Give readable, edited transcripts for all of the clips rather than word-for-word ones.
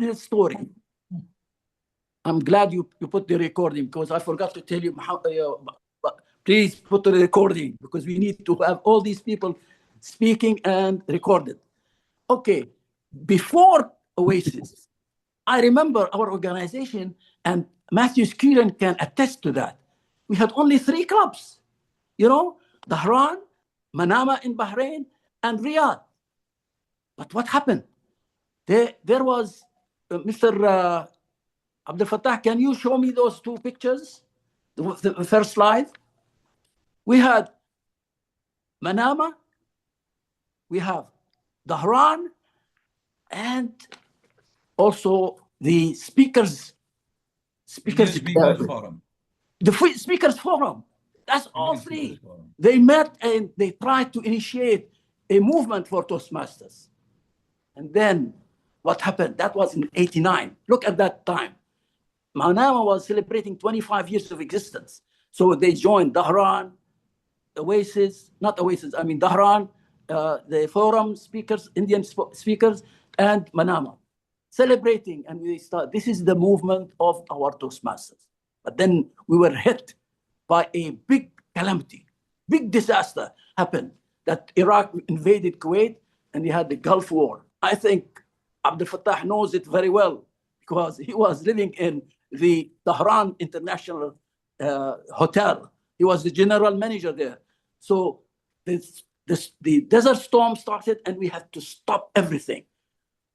little story. I'm glad you put the recording, because I forgot to tell you, please put the recording, because we need to have all these people speaking and recorded. Okay, before OASIS, I remember our organization, and Matthew Skillen can attest to that. We had only 3 clubs, Dhahran, Manama in Bahrain, and Riyadh. But what happened? There was Mr. Abdel Fattah, can you show me those 2 pictures? The first slide. We had Manama, we have Dhahran, and also the speakers forum. The speakers forum. That's all 3. They met and they tried to initiate a movement for Toastmasters. And then what happened? That was in '89. Look at that time. Manama was celebrating 25 years of existence. So they joined Dhahran, OASIS, not OASIS, I mean Dhahran, the forum speakers, Indian speakers, and Manama, celebrating. And we start, this is the movement of our Toastmasters. But then we were hit by a big calamity, big disaster happened, that Iraq invaded Kuwait, and we had the Gulf War. I think Abdel Fattah knows it very well, because he was living in the Dhahran International Hotel. He was the general manager there. So the desert storm started, and we had to stop everything.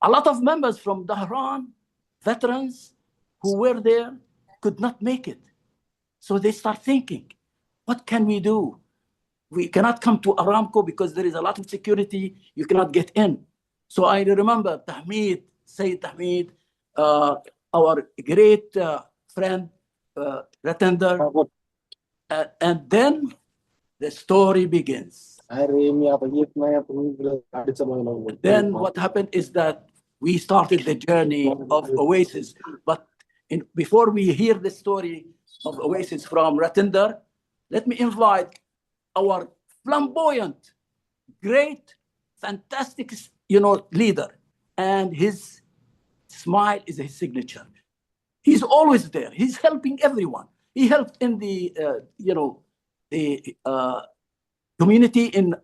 A lot of members from Dhahran, veterans who were there, could not make it. So they start thinking, what can we do? We cannot come to Aramco because there is a lot of security. You cannot get in. So I remember Sayyid Tahmid, our great friend, Ratender. And then the story begins. Then what happened is that we started the journey of OASIS. But before we hear the story of OASIS from Ratender, let me invite our flamboyant, great, fantastic, leader. And his smile is his signature. He's always there. He's helping everyone. He helped in the, community in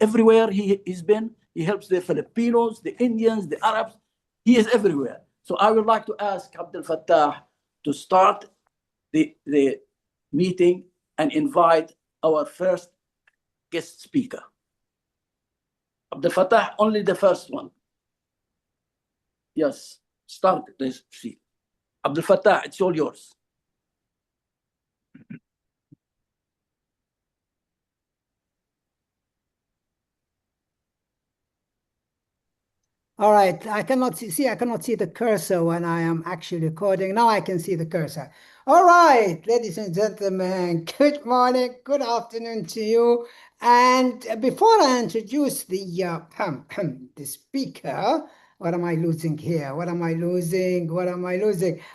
everywhere he's been. He helps the Filipinos, the Indians, the Arabs. He is everywhere. So I would like to ask Abdel Fattah to start the meeting and invite our first guest speaker. Abdel Fattah, only the first one. Yes, start this. Abdel Fattah, it's all yours. All right, I cannot see the cursor when I am actually recording. Now I can see the cursor. All right, ladies and gentlemen, good morning, good afternoon to you. And before I introduce the speaker, what am I losing here? What am I losing?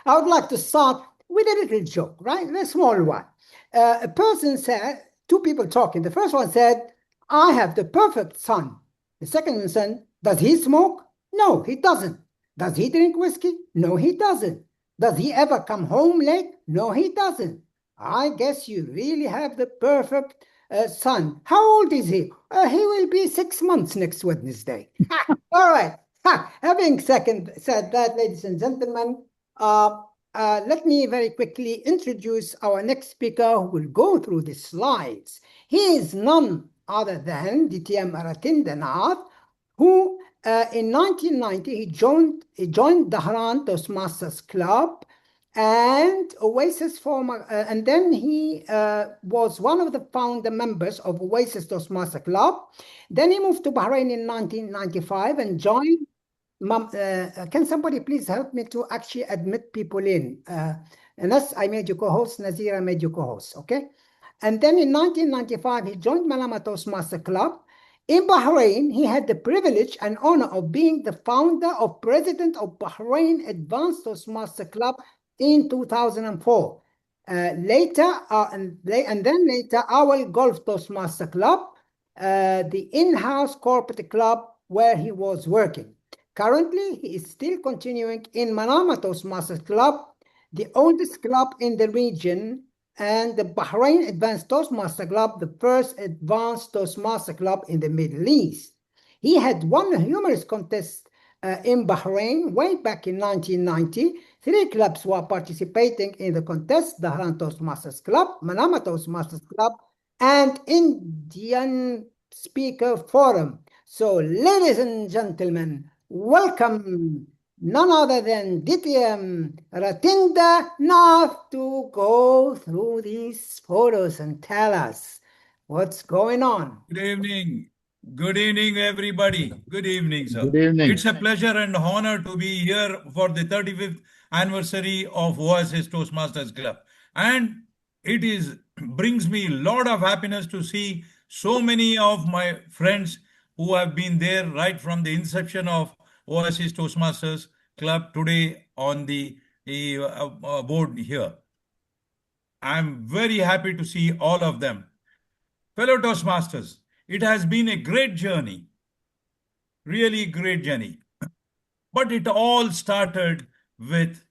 I would like to start with a little joke, right? A small one. A person said, 2 people talking. The first one said, I have the perfect son. The second one said, does he smoke? No, he doesn't. Does he drink whiskey? No, he doesn't. Does he ever come home late? No, he doesn't. I guess you really have the perfect son. How old is he? He will be 6 months next Wednesday. All right. Having said that, ladies and gentlemen, let me very quickly introduce our next speaker who will go through the slides. He is none other than DTM Ratender, who in 1990 he joined Dhahran Toastmasters Club and OASIS and then he was one of the founder members of OASIS Toastmasters Club. Then he moved to Bahrain in 1995 and joined. Can somebody please help me to actually admit people in? Unless I made you co-host, Nazira made you co-host, okay? And then in 1995 he joined Manama Toastmasters Club. In Bahrain, he had the privilege and honor of being the founder of president of Bahrain Advanced Toastmaster Club in 2004. Later, our Gulf Toastmaster Club, the in-house corporate club where he was working. Currently, he is still continuing in Manama Toastmasters Club, the oldest club in the region, and the Bahrain Advanced Toastmaster Club, the first advanced Toastmaster club in the Middle East. He had won numerous contests in Bahrain way back in 1990. Three clubs were participating in the contest: the Haran Toastmasters Club, Manama Toastmasters Club, and Indian Speaker Forum. So, ladies and gentlemen, welcome none other than DTM Ratinda Nath to go through these photos and tell us what's going on. Good evening. Good evening, everybody. Good evening, sir. Good evening. It's a pleasure and honor to be here for the 35th anniversary of OASIS Toastmasters Club. And it brings me a lot of happiness to see so many of my friends who have been there right from the inception of OASIS Toastmasters Club today on the board here. I'm very happy to see all of them. Fellow Toastmasters, it has been a great journey, really great journey. But it all started with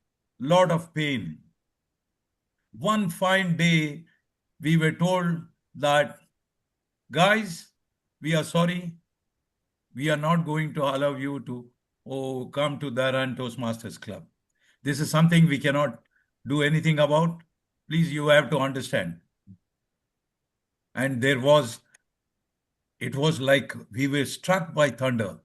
a lot of pain. One fine day, we were told that, guys, we are sorry, we are not going to allow you to come to the Haran Toastmasters Club. This is something we cannot do anything about. Please, you have to understand. And it was like we were struck by thunder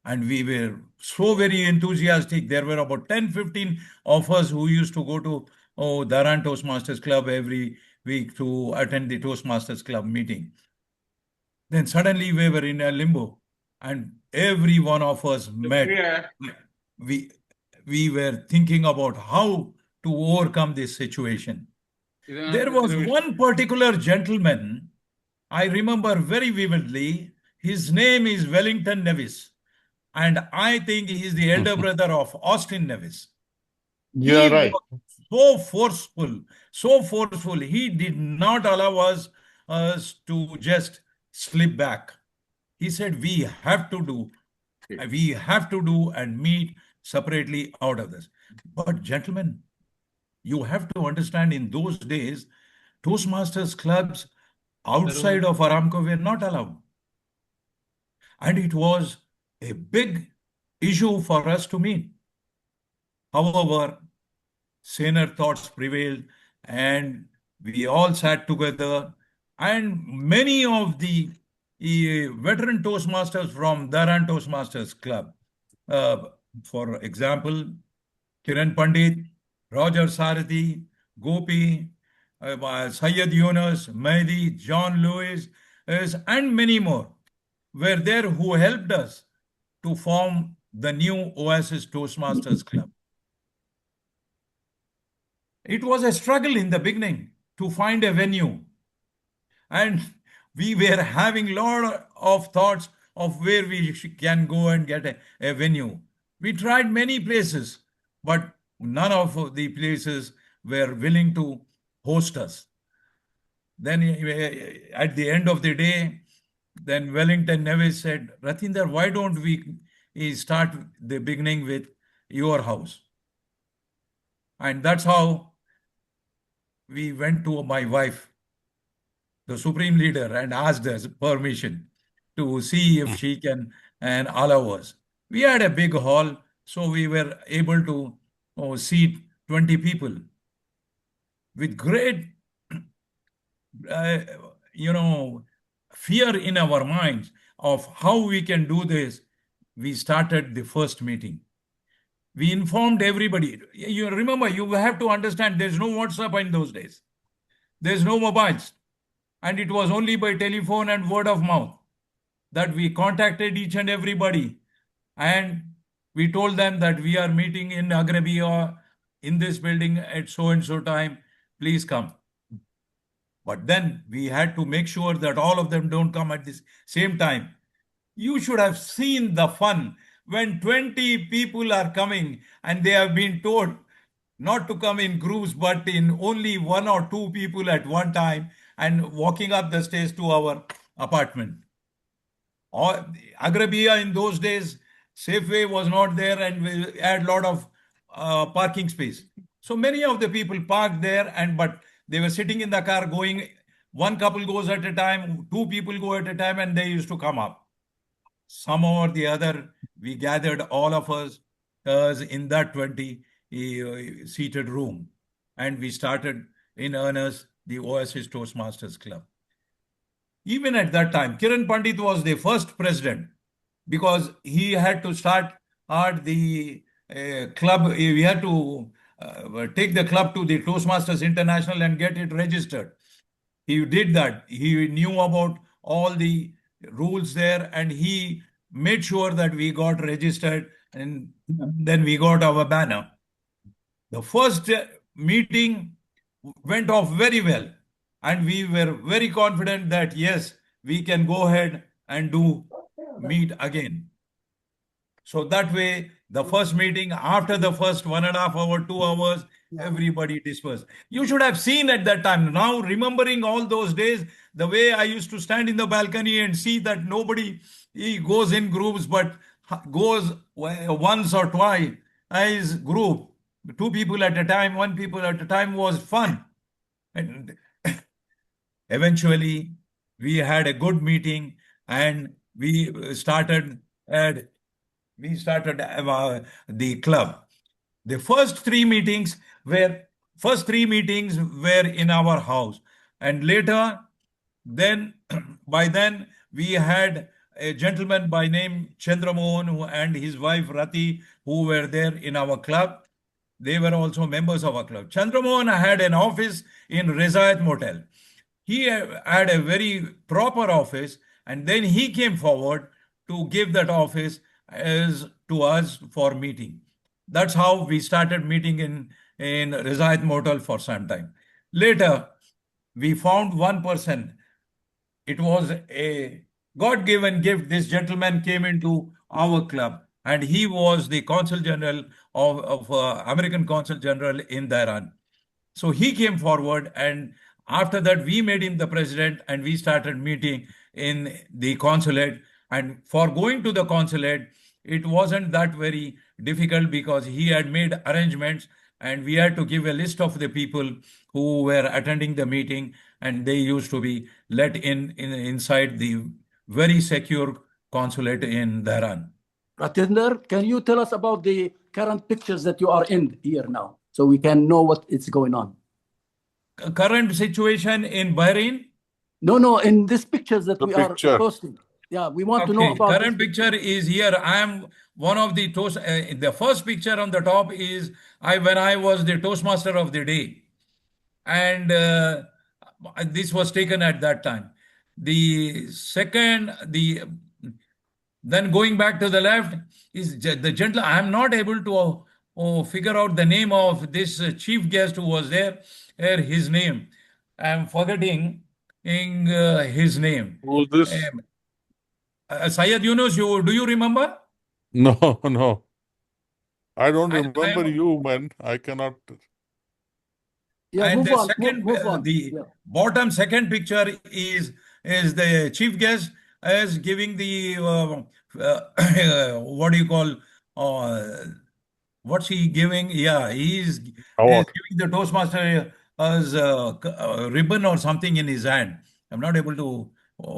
and we were so very enthusiastic. There were about 10-15 of us who used to go to the Haran Toastmasters Club every week to attend the Toastmasters Club meeting. Then suddenly we were in a limbo and every one of us met. Yeah. We were thinking about how to overcome this situation. There was one particular gentleman, I remember very vividly. His name is Wellington Nevis, and I think he is the elder brother of Austin Nevis. You're right. Was so forceful. He did not allow us to just slip back. He said, we have to do and meet separately out of this. But gentlemen, you have to understand, in those days, Toastmasters clubs outside of Aramco were not allowed. And it was a big issue for us to meet. However, saner thoughts prevailed and we all sat together, and many of the veteran Toastmasters from the Haran Toastmasters Club, for example, Kiran Pandit, Roger Sarathi, Gopi, Syed Yunus, Mehdi, John Lewis, and many more were there who helped us to form the new OASIS Toastmasters Club. It was a struggle in the beginning to find a venue. And we were having a lot of thoughts of where we can go and get a venue. We tried many places, but none of the places were willing to host us. Then at the end of the day, then Wellington Nevis said, Ratinder, why don't we start the beginning with your house? And that's how we went to my wife, the Supreme Leader, and asked us permission to see if she can and allow us. We had a big hall, so we were able to seat 20 people. With great, fear in our minds of how we can do this, we started the first meeting. We informed everybody. You remember, you have to understand, there's no WhatsApp in those days. There's no mobiles. And it was only by telephone and word of mouth that we contacted each and everybody. And we told them that we are meeting in Agrabia in this building at so-and-so time. Please come. But then we had to make sure that all of them don't come at the same time. You should have seen the fun when 20 people are coming and they have been told not to come in groups, but in only 1 or 2 people at one time, and walking up the stairs to our apartment. Agrabia in those days Safeway was not there, and we had a lot of parking space. So many of the people parked there, but they were sitting in the car going, one couple goes at a time, two people go at a time, and they used to come up. Somehow or the other, we gathered all of us in that 20-seated room, and we started in earnest the OASIS Toastmasters Club. Even at that time, Kiran Pandit was the first president, because he had to start the club. We had to take the club to the Toastmasters International and get it registered. He did that. He knew about all the rules there, and he made sure that we got registered, and then we got our banner. The first meeting went off very well, and we were very confident that yes, we can go ahead and meet again. So that way, the first meeting, after the first 1.5 hours, 2 hours, everybody dispersed. You should have seen at that time. Now, remembering all those days, the way I used to stand in the balcony and see that nobody goes in groups, but goes once or twice as group. 2 people at a time, 1 people at a time was fun. And eventually, we had a good meeting, and we started the club. The first three meetings were in our house, and later, by then we had a gentleman by name Chandramohan and his wife Rati, who were there in our club. They were also members of our club. Chandramohan had an office in Rezayat Motel. He had a very proper office, and then he came forward to give that office to us for meeting. That's how we started meeting in Rezayat Motel for some time. Later, we found one person. It was a God-given gift. This gentleman came into our club, and he was the Consul General of American Consul General in Tehran. So he came forward, and after that, we made him the president, and we started meeting in the consulate. And for going to the consulate, it wasn't that very difficult, because he had made arrangements, and we had to give a list of the people who were attending the meeting, and they used to be let inside the very secure consulate in Tehran. Ratinder, can you tell us about the current pictures that you are in here now, so we can know what is going on? Current situation in Bahrain? No, in these pictures that we are picture. posting. Yeah, we want to know about current picture is here. I am one of the the first picture on the top is when I was the Toastmaster of the day, and this was taken at that time. The second, then going back to the left is the gentleman. I am not able to figure out the name of this chief guest who was there. His name, I am forgetting his name. Who's this? Syed Yunus, do you remember? No. I don't remember you, man. I cannot. Yeah, And move on. The bottom second picture is the chief guest as giving the what do you call what's he giving? Yeah, he's giving the Toastmaster as a ribbon or something in his hand. I'm not able to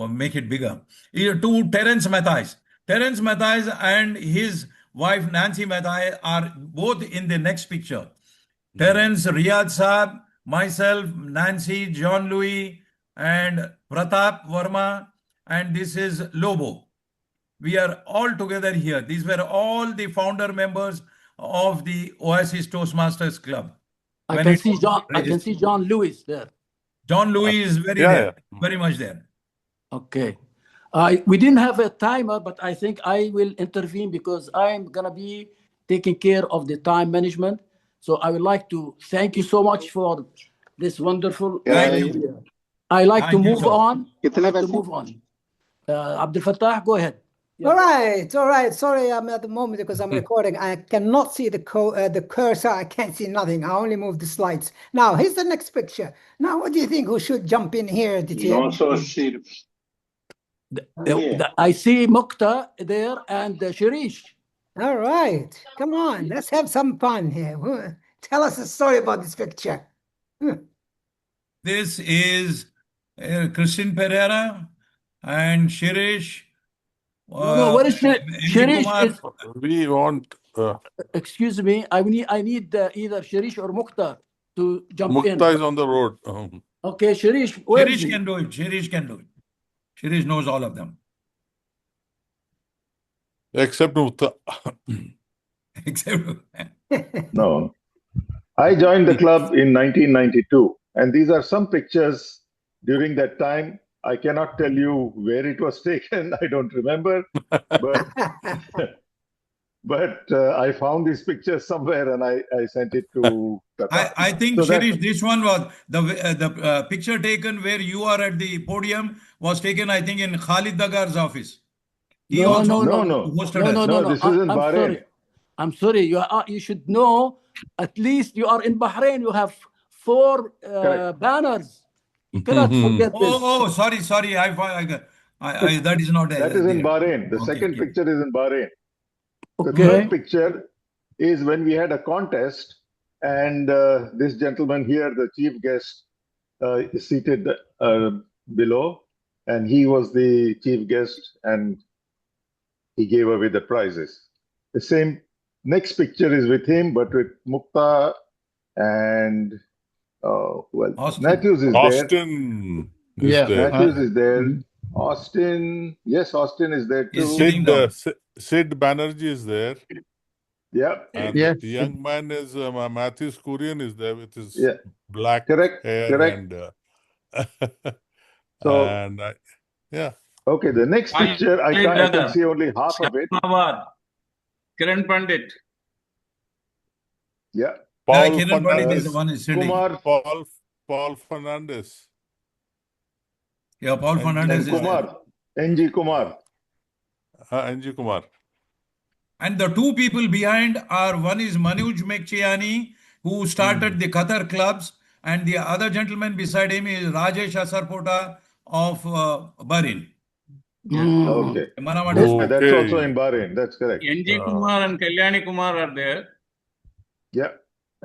make it bigger. To Terence Mathis. Terence Mathis and his wife Nancy Mathis are both in the next picture. Terence, Riyad Saab, myself, Nancy, John Louis, and Pratap Verma, and this is Lobo. We are all together here. These were all the founder members of the OASIS Toastmasters Club. I can see John Lewis there. John Louis is very much there. Okay. We didn't have a timer, but I think I will intervene because I'm going to be taking care of the time management. So I would like to thank you so much for this wonderful. Thank you. I like to move on. Abdul Fattah, go ahead. Yeah. All right. Sorry, I'm at the moment because I'm recording. I cannot see the cursor. I can't see nothing. I only move the slides. Now, here's the next picture. Now, what do you think? Who should jump in here? I see Mukta there and Shirish. All right. Come on. Let's have some fun here. Tell us a story about this picture. This is Christian Pereira and Shirish. No, what is Shirish? Kumar. We want Excuse me. I need either Shirish or Mukhtar to jump in. Mukta is on the road. Okay, Shirish, where is Shirish he? can do it. Shirish can do it. Shirish knows all of them. Except Mukta. Except No. I joined the club in 1992, and these are some pictures during that time. I cannot tell you where it was taken. I don't remember, but I found these pictures somewhere and I sent it to Qatar. I think, So Shirish, this one was the picture taken where you are at the podium was taken, I think, in Khalid Dagar's office. He also hosted us. No, this is in I'm Bahrain. sorry. I'm sorry. You should know. At least you are in Bahrain. You have 4 banners. You cannot forget this. Oh, sorry. That is not. That is in Bahrain. The second picture is in Bahrain. The Okay. third picture is when we had a contest, and this gentleman here, the chief guest, is seated below, and he was the chief guest, and he gave away the prizes. The same next picture is with him, but with Mukta and Austin. Matthews is Austin is Yeah. there. Matthews is there. Austin, yes, Austin is there too. Is sitting down. Sid Banerjee is there. Yeah. And Yes. the young man is Matthews Kurian is there with his Yeah. black Correct. hair Correct. and So and yeah. okay, the next picture I can see only half of it. Kiran Pandit. Yeah. Paul Kiran Pandit is the Fernandez. one is sitting. Kumar Paul Fernandez. Yeah, Paul And Fernandez is there. Kumar. NG Kumar. NG Kumar. And the 2 people behind are, one is Manuj Mekchiani, who started the Qatar clubs, and the other gentleman beside him is Rajesh Asarpota of Bahrain. Okay. Manamata. That's also in Bahrain. That's correct. NG Kumar and Kalyani Kumar are there. Yeah.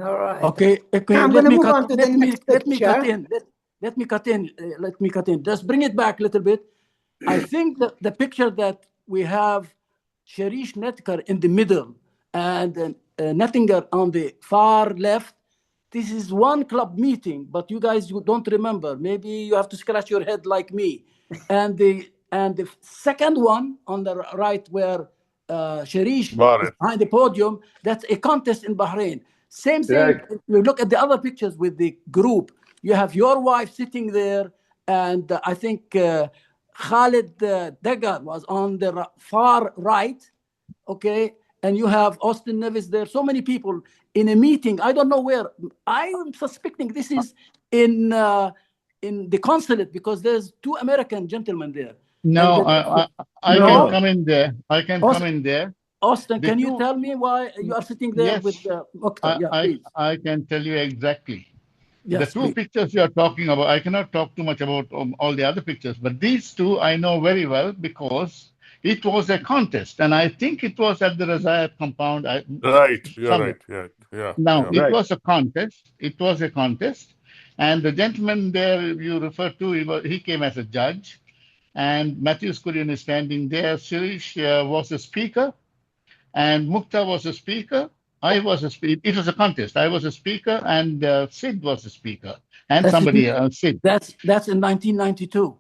All right. Okay. I'm Let gonna me move cut. on to the Let me next let me cut picture. in. Let me cut in. Let me cut in. Just bring it back a little bit. I think that the picture that we have Sharish Netkar in the middle and Nettinger on the far left. This is one club meeting, but you guys don't remember. Maybe you have to scratch your head like me. And the second one on the right, where Sharish is behind the podium, that's a contest in Bahrain. Same thing. Right. If you look at the other pictures with the group, you have your wife sitting there, and I think Khalid Dagar was on the far right, okay? And you have Austin Nevis there. So many people in a meeting. I don't know where. I am suspecting this is in the consulate, because there's 2 American gentlemen there. No, I can come in there. I can come in there. Austin, can you tell me why you are sitting there Yes, with Mukhtar? Yeah, please. I can tell you exactly. Yes, The 2 pictures you are talking about, I cannot talk too much about all the other pictures, but these 2 I know very well because it was a contest, and I think it was at the Razayat compound. Right, you're right. Yeah. Now, yeah. it was a contest. It was a contest, and the gentleman there you referred to, he came as a judge, and Matthews Kurian is standing there. Shirish was a speaker, and Mukta was a speaker. I was a speaker. It was a contest. I was a speaker, and Sid was a speaker, and Sid. That's in 1992.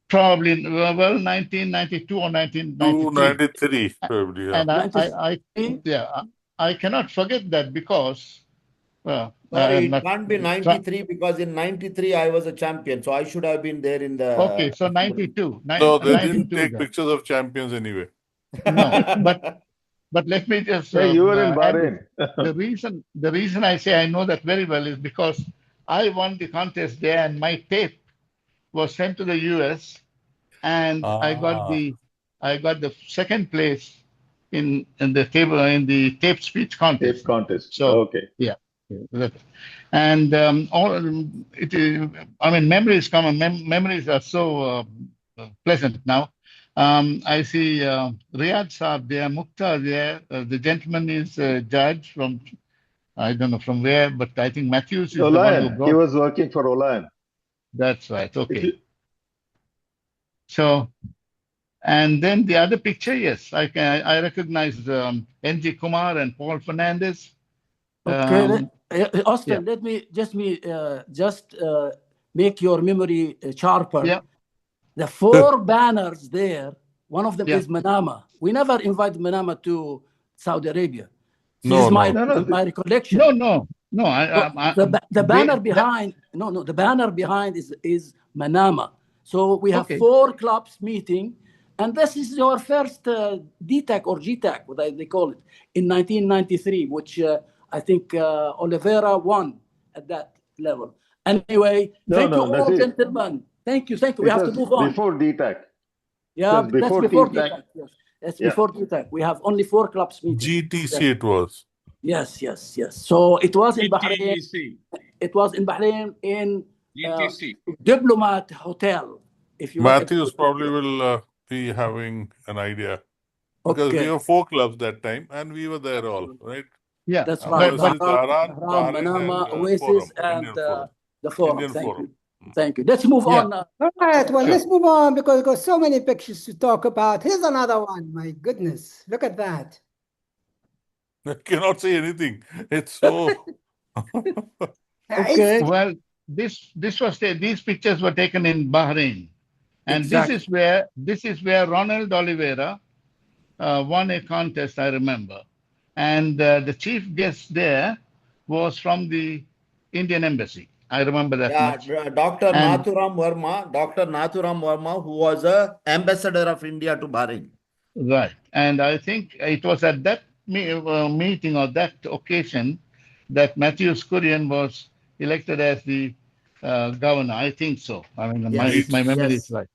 Probably 1992 or 1993. 293 probably. And I cannot forget that because Sorry, it can't be 93 because in 93 I was a champion, so I should have been there in the. Okay, so 92. No, they didn't take pictures of champions anyway. No, but let me just say you were in Bahrain. The reason I say I know that very well is because I won the contest there, and my tape was sent to the US, and I got the second place in the tape speech contest. Tape contest. So okay. Yeah. And memories come, and memories are so pleasant now. I see Riyadh Saab there, Mukta there. The gentleman is a judge from, I don't know from where, but I think Matthews is the one who Olian, brought. he was working for Olian. That's right. Okay. If you- So, and then the other picture, yes, I recognize N.G. Kumar and Paul Fernandez. Okay, Austin, yeah. let me just make your memory sharper. Yeah. The four banners there, one of them Yeah. is Manama. We never invite Manama to Saudi Arabia. This No, is my, no. my recollection. No. The banner behind, the banner behind is Manama. So we have Okay. 4 clubs meeting, and this is your first DTAC or GTAC, what they call it, in 1993, which I think Oliveira won at that level. Anyway, thank you all, Nasir. gentlemen. Thank you. It We have to was move on. before DTAC. Yeah, was before that's before DTAC. DTAC. Yes, that's Yeah. before DTAC. We have only 4 clubs meeting. GTC it was. Yes. So it was in Bahrain. GTC. It was in Bahrain in GTC. Diplomat Hotel. If you Matthews probably will be having an idea. Because we were 4 clubs that time and we were there all, right? Yeah. That's right. OASIS, Bahrain, Bahrain Manama, and OASIS, Forum, and Indian Forum. the Forum. Indian Thank Forum. you. Thank you. Let's move on. All right, well, Sure. let's move on because we've got so many pictures to talk about. Here's another one. My goodness, look at that. I cannot say anything. It's so. Okay. Well, these pictures were taken in Bahrain, and Exactly. this is where Ronald Oliveira won a contest. I remember, and the chief guest there was from the Indian Embassy. I remember that much. Dr. And- Nathuram Verma, who was a ambassador of India to Bahrain. Right, and I think it was at that meeting or that occasion that Matthews Kurian was elected as the governor. I think so. I mean, Yes. my memory Yes. is right.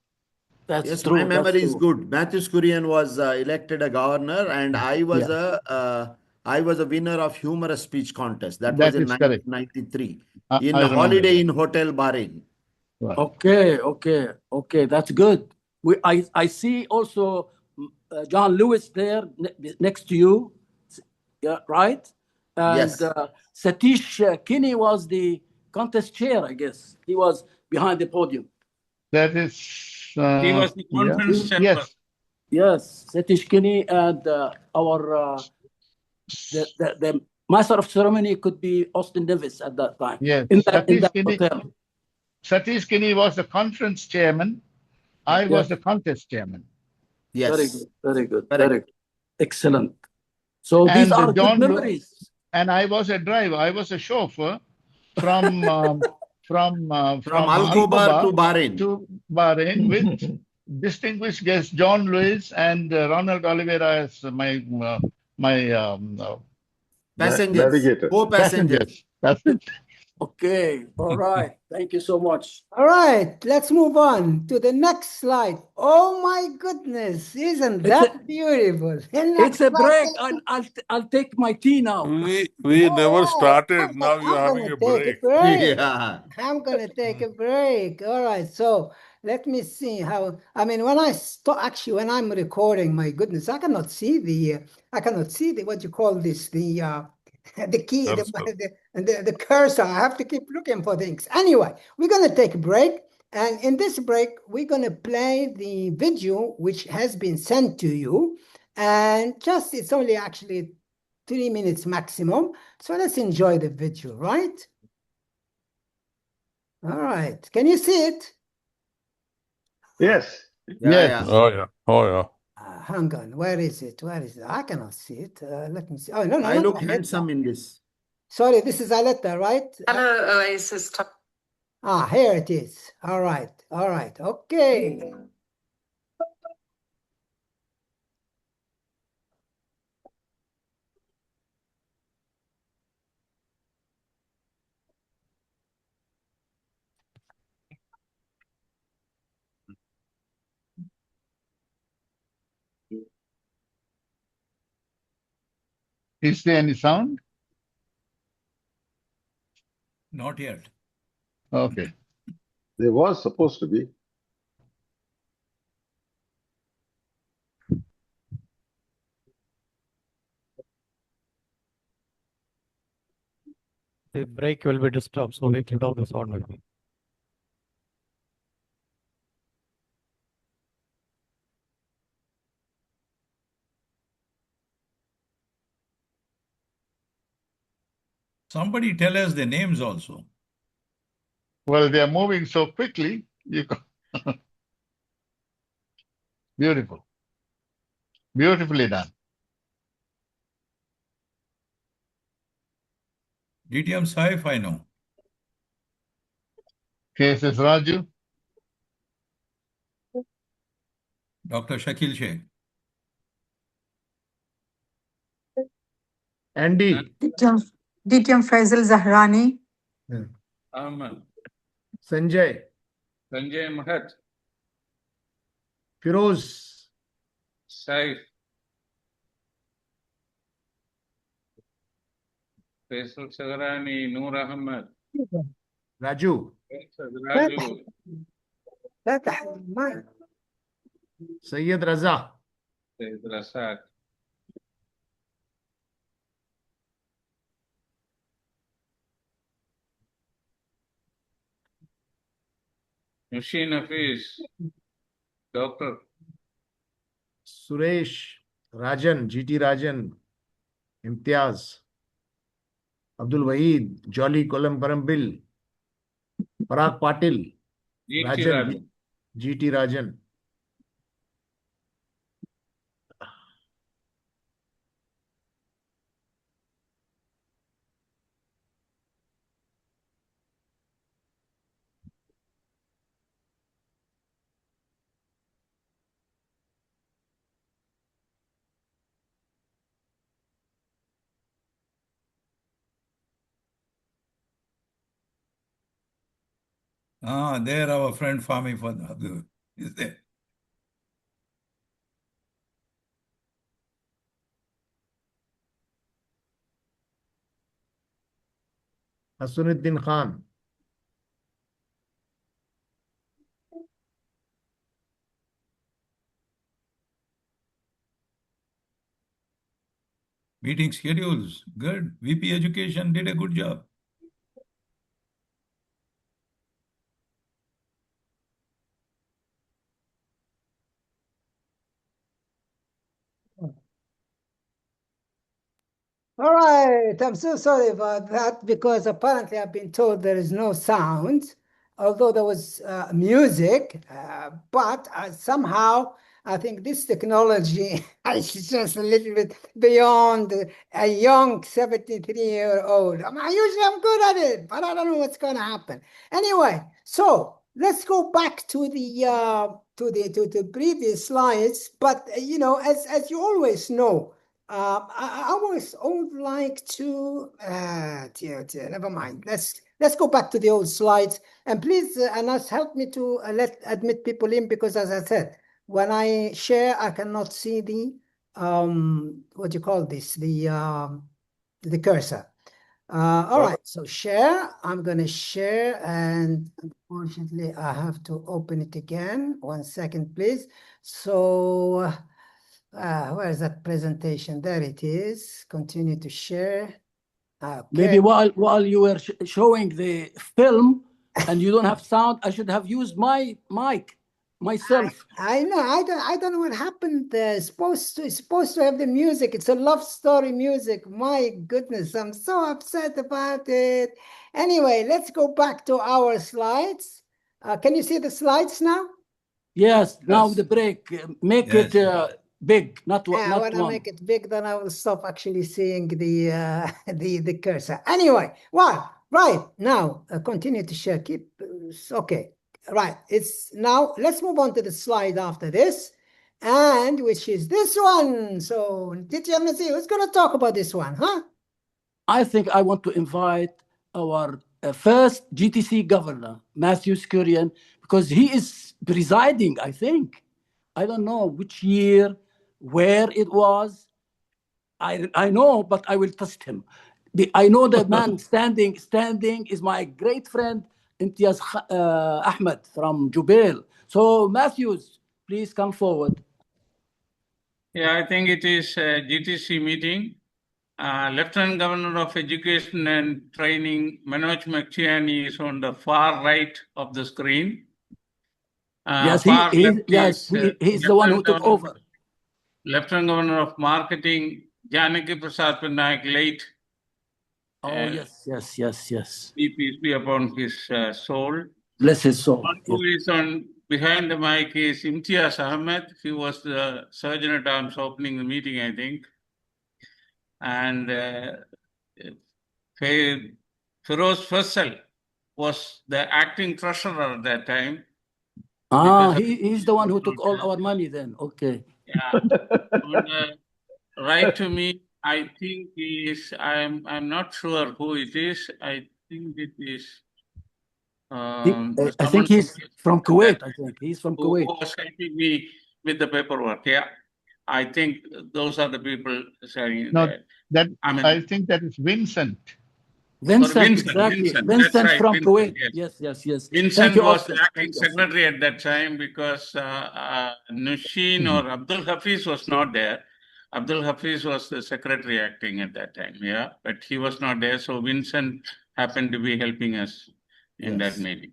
That's Yes, true. my memory That's is true. good. Matthews Kurian was elected a governor, and I was a winner of humorous speech contest. That was That in is correct. 1993 I in remember Holiday that. Inn Hotel Bahrain. Right. Okay. That's good. I see also John Lewis there next to you. Yeah, right. And Yes. Satish Kinney was the contest chair, I guess. He was behind the podium. That is. He was the conference chairman. Yes. Satish Kinney and our the master of ceremony could be Austin Davis at that time. Yes. In that hotel. Satish Kinney was the conference chairman. I was the contest chairman. Yes. Very good. Correct. Very good. Excellent. So these are good memories. And I was a driver. I was a chauffeur from Al-Khobar to Bahrain with distinguished guests John Lewis and Ronald Oliveira as my Passengers. Navigator. Co-passengers. That's it. Okay. All right. Thank you so much. All right, let's move on to the next slide. Oh my goodness, isn't that beautiful? It's a break. I'll take my tea now. We never started. Now you're having a break. Yeah. I'm gonna take a break. All right, so let me see how. I mean, when I start, actually, when I'm recording, my goodness, I cannot see the what you call this, the key, the cursor. I have to keep looking for things. Anyway, we're gonna take a break, and in this break, we're gonna play the video which has been sent to you, and it's only actually 3 minutes maximum. So let's enjoy the video, right? All right. Can you see it? Yes. Yeah. Oh yeah. Hang on. Where is it? I cannot see it. Let me see. Oh, no. I look handsome in this. Sorry, this is Aletta, right? Hello, OASIS. Here it is. All right. Okay. Is there any sound? Not yet. Okay. There was supposed to be. the break will be disturbed, so we can down the sound maybe. Somebody tell us the names also. Well, they are moving so quickly. Beautiful. Beautifully done. DTM Saif, I know. KSS Raju. Dr. Shakil Sheikh. Andy. DTM Faisal Zahrani. Ahmed. Sanjay. Sanjay Mahat. Firoz. Saif. Faisal Zahrani. Noor Ahmed. Raju. Raju. Sayyid Raza. Sayyid Rasaq. Mushin Hafiz. Doctor. Suresh. Rajan. GT Rajan. Imtiaz. Abdul Wahid. Jolly Kolam Karambil. Parag Patil. GT Rajan. GT Rajan. There our friend Fahmi Fadl is there. Hasunuddin Khan. Meeting schedules, good. VP Education did a good job. All right, I'm so sorry about that because apparently I've been told there is no sound, although there was music, but somehow I think this technology is just a little bit beyond a young 73-year-old. Usually I'm good at it, but I don't know what's going to happen. Anyway, so let's go back to the previous slides. But you know, as you always know, I always would like to never mind. Let's go back to the old slides, and please Anas, help me to admit people in, because as I said, when I share I cannot see the what do you call this, the cursor. All right, so share. I'm gonna share, and unfortunately I have to open it again. 1 second, please. So where is that presentation? There it is. Continue to share. Okay. Maybe while you were showing the film and you don't have sound, I should have used my mic myself. I know. I don't know what happened. It's supposed to have the music. It's a love story music. My goodness, I'm so upset about it. Anyway, let's go back to our slides. Can you see the slides now? Yes. Now the break. Make it big, not when I make it big, then I will stop actually seeing the cursor. Anyway, well, right now, continue to share. Keep okay. Right. It's now. Let's move on to the slide after this, and which is this one. So, DTM Nazir, who's going to talk about this one, huh? I think I want to invite our first GTC governor, Matthew Skurian, because he is presiding, I think. I don't know which year, where it was. I know, but I will test him. I know the man standing is my great friend, Imtiaz Ahmed from Jubail. So, Matthews, please come forward. Yeah, I think it is a GTC meeting. Lieutenant Governor of Education and Training, Manoj Makchiani, is on the far right of the screen. Yes, Far left he's the one who took over. Lieutenant Governor of Marketing, Janaki Prasad Panaik, late. Oh, yes. Peace be upon his soul. Bless his soul. One who is on behind the mic is Imtiaz Ahmed. He was the Surgeon at Arms opening the meeting, I think. And Feroz Faisal was the acting treasurer at that time. He's the one who took all our money then. Okay. Yeah. Right to me, I think I'm not sure who it is. I think it is. I think he's from Kuwait. I think he's from Kuwait. Who was helping me with the paperwork? Yeah, I think those are the people saying that. I think that is Vincent. Vincent from Kuwait. Yes. Vincent was acting secretary at that time because Nushin or Abdul Hafiz was not there. Abdul Hafiz was the secretary acting at that time, yeah, but he was not there. So Vincent happened to be helping us in that meeting.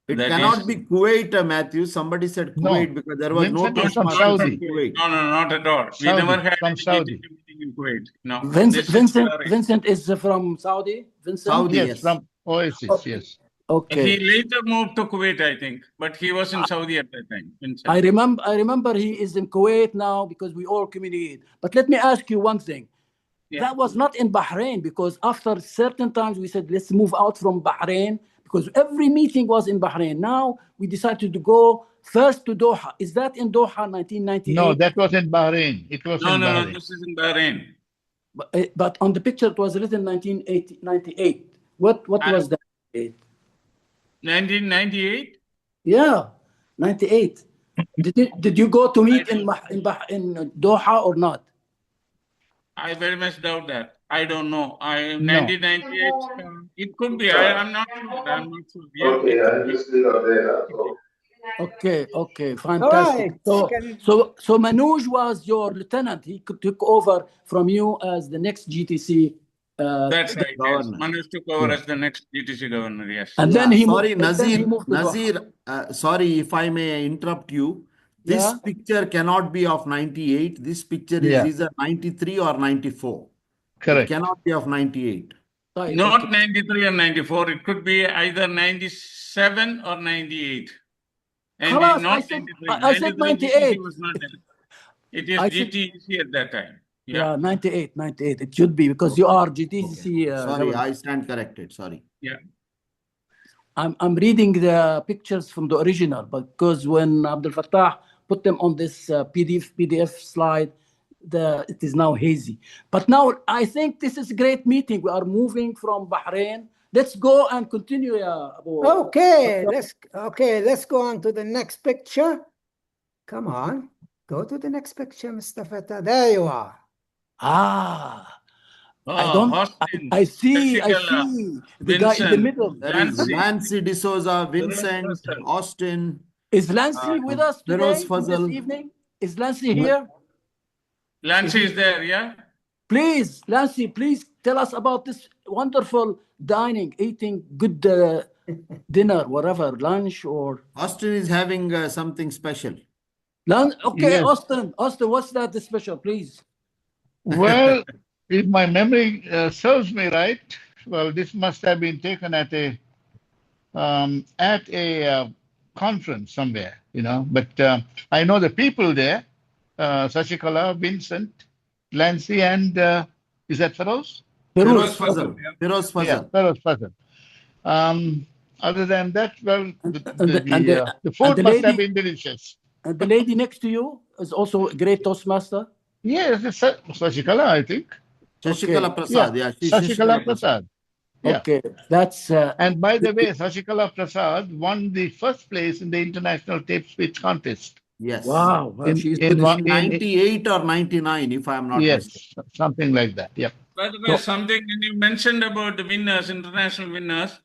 It cannot be Kuwait, Matthew. Somebody said Kuwait because there was no Toastmasters in Kuwait. No, not at all. We never had any meeting in Kuwait. No. Vincent is from Saudi? Saudi, yes. From OASIS, yes. Okay. He later moved to Kuwait, I think, but he was in Saudi at that time. Vincent. I remember he is in Kuwait now because we all communicate. But let me ask you one thing. Yeah. That was not in Bahrain because after certain times we said, let's move out from Bahrain because every meeting was in Bahrain. Now we decided to go first to Doha. Is that in Doha, 1998? No, that was in Bahrain. It was in Bahrain. No, this is in Bahrain. But on the picture it was written 1998. What was that date? 1998? Yeah, 98. Did you go to meet in Doha or not? I very much doubt that. I don't know. 1998. It could be. I'm not sure. Yeah, okay, I just did up there. Okay, fantastic. Right. So Manoj was your lieutenant. He took over from you as the next GTC. That's right. Yes. Manoj took over as the next GTC governor. Yes. And then he Nazir. Sorry if I may interrupt you. This picture cannot be of 98. This picture is either 93 or 94. Correct. It cannot be of 98. Not 93 or 94. It could be either 97 or 98. And Halas, not I said 98. Was not there. It is GTC at that time. Yeah, 98. It should be because you are GTC. Sorry, I stand corrected. Sorry. Yeah. I'm reading the pictures from the original, because when Abdul Fattah put them on this PDF slide, it is now hazy. But now I think this is a great meeting. We are moving from Bahrain. Let's go and continue. Okay, let's go on to the next picture. Come on, go to the next picture, Mr. Fattah. There you are. I see the guy in the middle. Lancy D'Souza, Vincent, Austin. Is Lancy with us today, this evening? Is Lancy here? Lancy is there, yeah? Please, Lancy, please tell us about this wonderful eating good dinner, whatever, lunch or... Austin is having something special. Okay, yes. Austin, what's that special, please? Well, if my memory serves me right, well, this must have been taken at a conference somewhere, But I know the people there, Sashikala, Vincent, Lancy, and is that Feroz? Feroz Fazal. Yeah, Feroz Fazal. Other than that, well, the food must have been delicious. And the lady next to you is also a great Toastmaster? Yes, it's Sashikala, I think. Shashikala Prasad, yeah. Shashikala Prasad. Yeah. Okay, that's... and by the way, Sashikala Prasad won the first place in the International Tape Speech Contest. Yes. Wow. In 98 or 99, if I'm not mistaken. Yes, something like that, yeah. By the way, something you mentioned about the winners, international winners,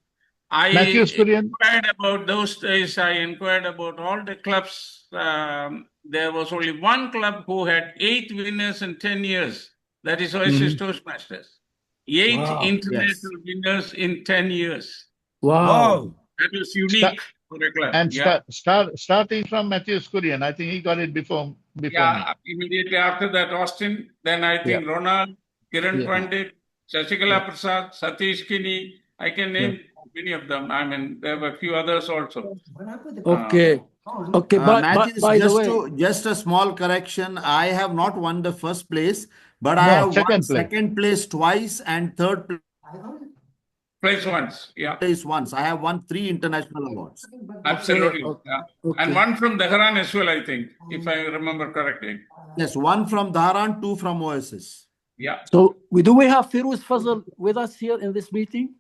I inquired about those days. I inquired about all the clubs. There was only one club who had 8 winners in 10 years. That is OASIS Toastmasters. 8 international winners in 10 years. Wow. That was unique for a club. And starting from Matthew Kurian, I think he got it before me. Immediately after that, Austin. Then I think Ronald, Kiran Pandit, Shashikala Prasad, Satish Kini. I can name many of them. I mean, there were a few others also. Okay. Okay. Matthews, by the way, just a small correction. I have not won the first place, but I have won second place twice and third place once. Place once. I have won 3 international awards. Absolutely. And one from Dhahran as well, I think, if I remember correctly. Yes, 1 from Dhahran, 2 from OASIS. So do we have Firuz Fazal with us here in this meeting?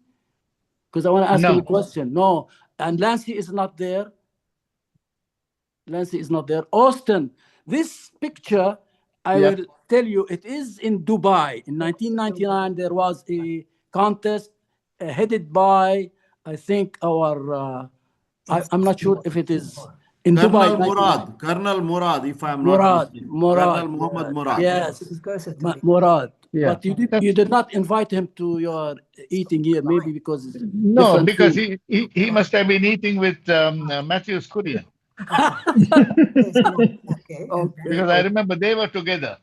Because I want to ask him a question. No. And Lancy is not there. Lancy is not there. Austin, this picture, I will tell you, it is in Dubai. In 1999, there was a contest headed by, I think, our, I'm not sure if it is in Colonel Dubai. Colonel Murad, if I'm not mistaken. Colonel Muhammad Murad. Yes, Murad. Yeah. But you did not invite him to your eating here, maybe because it's because he must have been eating with Matthew Kurian. Because I remember they were together.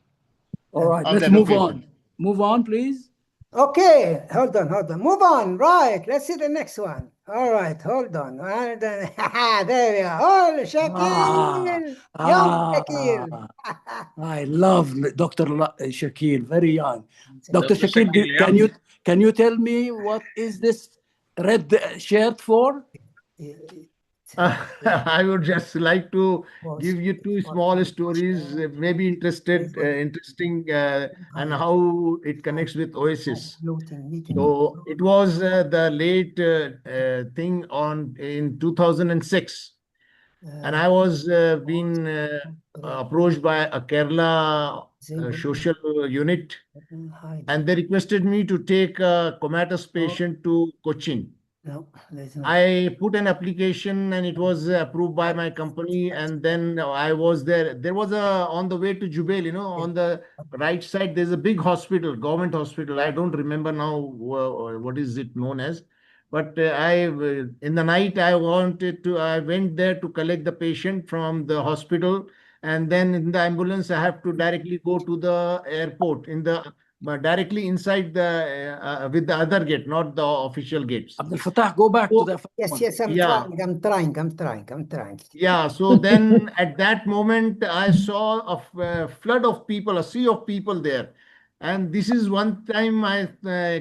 All right, let's move on. Move on, please. Okay, hold on. Move on. Right, let's see the next one. All right, hold on. There we are. Oh, Shakil. Young Shakil. I love Dr. Shakil, very young. Dr. Shakil, can you tell me what is this red shirt for? I would just like to give you 2 small stories, maybe interesting, and how it connects with OASIS. So it was the late thing in 2006, and I was being approached by a Kerala social unit, and they requested me to take a comatose patient to Cochin. I put an application and it was approved by my company, and then I was there. There was on the way to Jubail, on the right side, there's a big hospital, government hospital. I don't remember now what is it known as. But in the night, I went there to collect the patient from the hospital. And then in the ambulance, I have to directly go to the airport directly inside with the other gate, not the official gates. Abdul Fattah, go back to the Yes, I'm trying. Yeah, so then at that moment, I saw a flood of people, a sea of people there. And this is one time I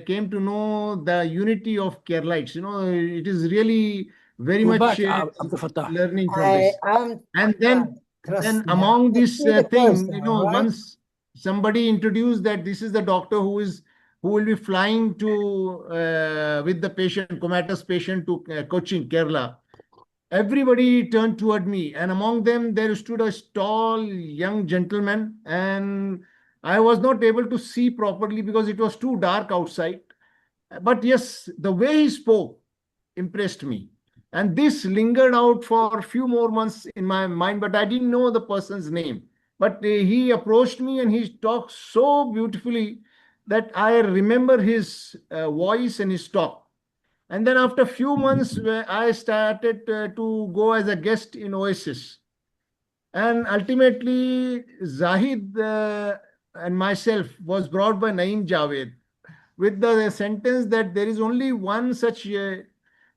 came to know the unity of Keralites. It is really very much learning from this. And then among this thing, once somebody introduced that this is the doctor who will be flying to with the patient, comatose patient, to Cochin, Kerala. Everybody turned toward me, and among them there stood a tall young gentleman, and I was not able to see properly because it was too dark outside. But yes, the way he spoke impressed me. And this lingered out for a few more months in my mind, but I didn't know the person's name. But he approached me and he talked so beautifully that I remember his voice and his talk. And then after a few months, I started to go as a guest in OASIS. And ultimately, Zahid and myself was brought by Naeem Javed with the sentence that there is only one such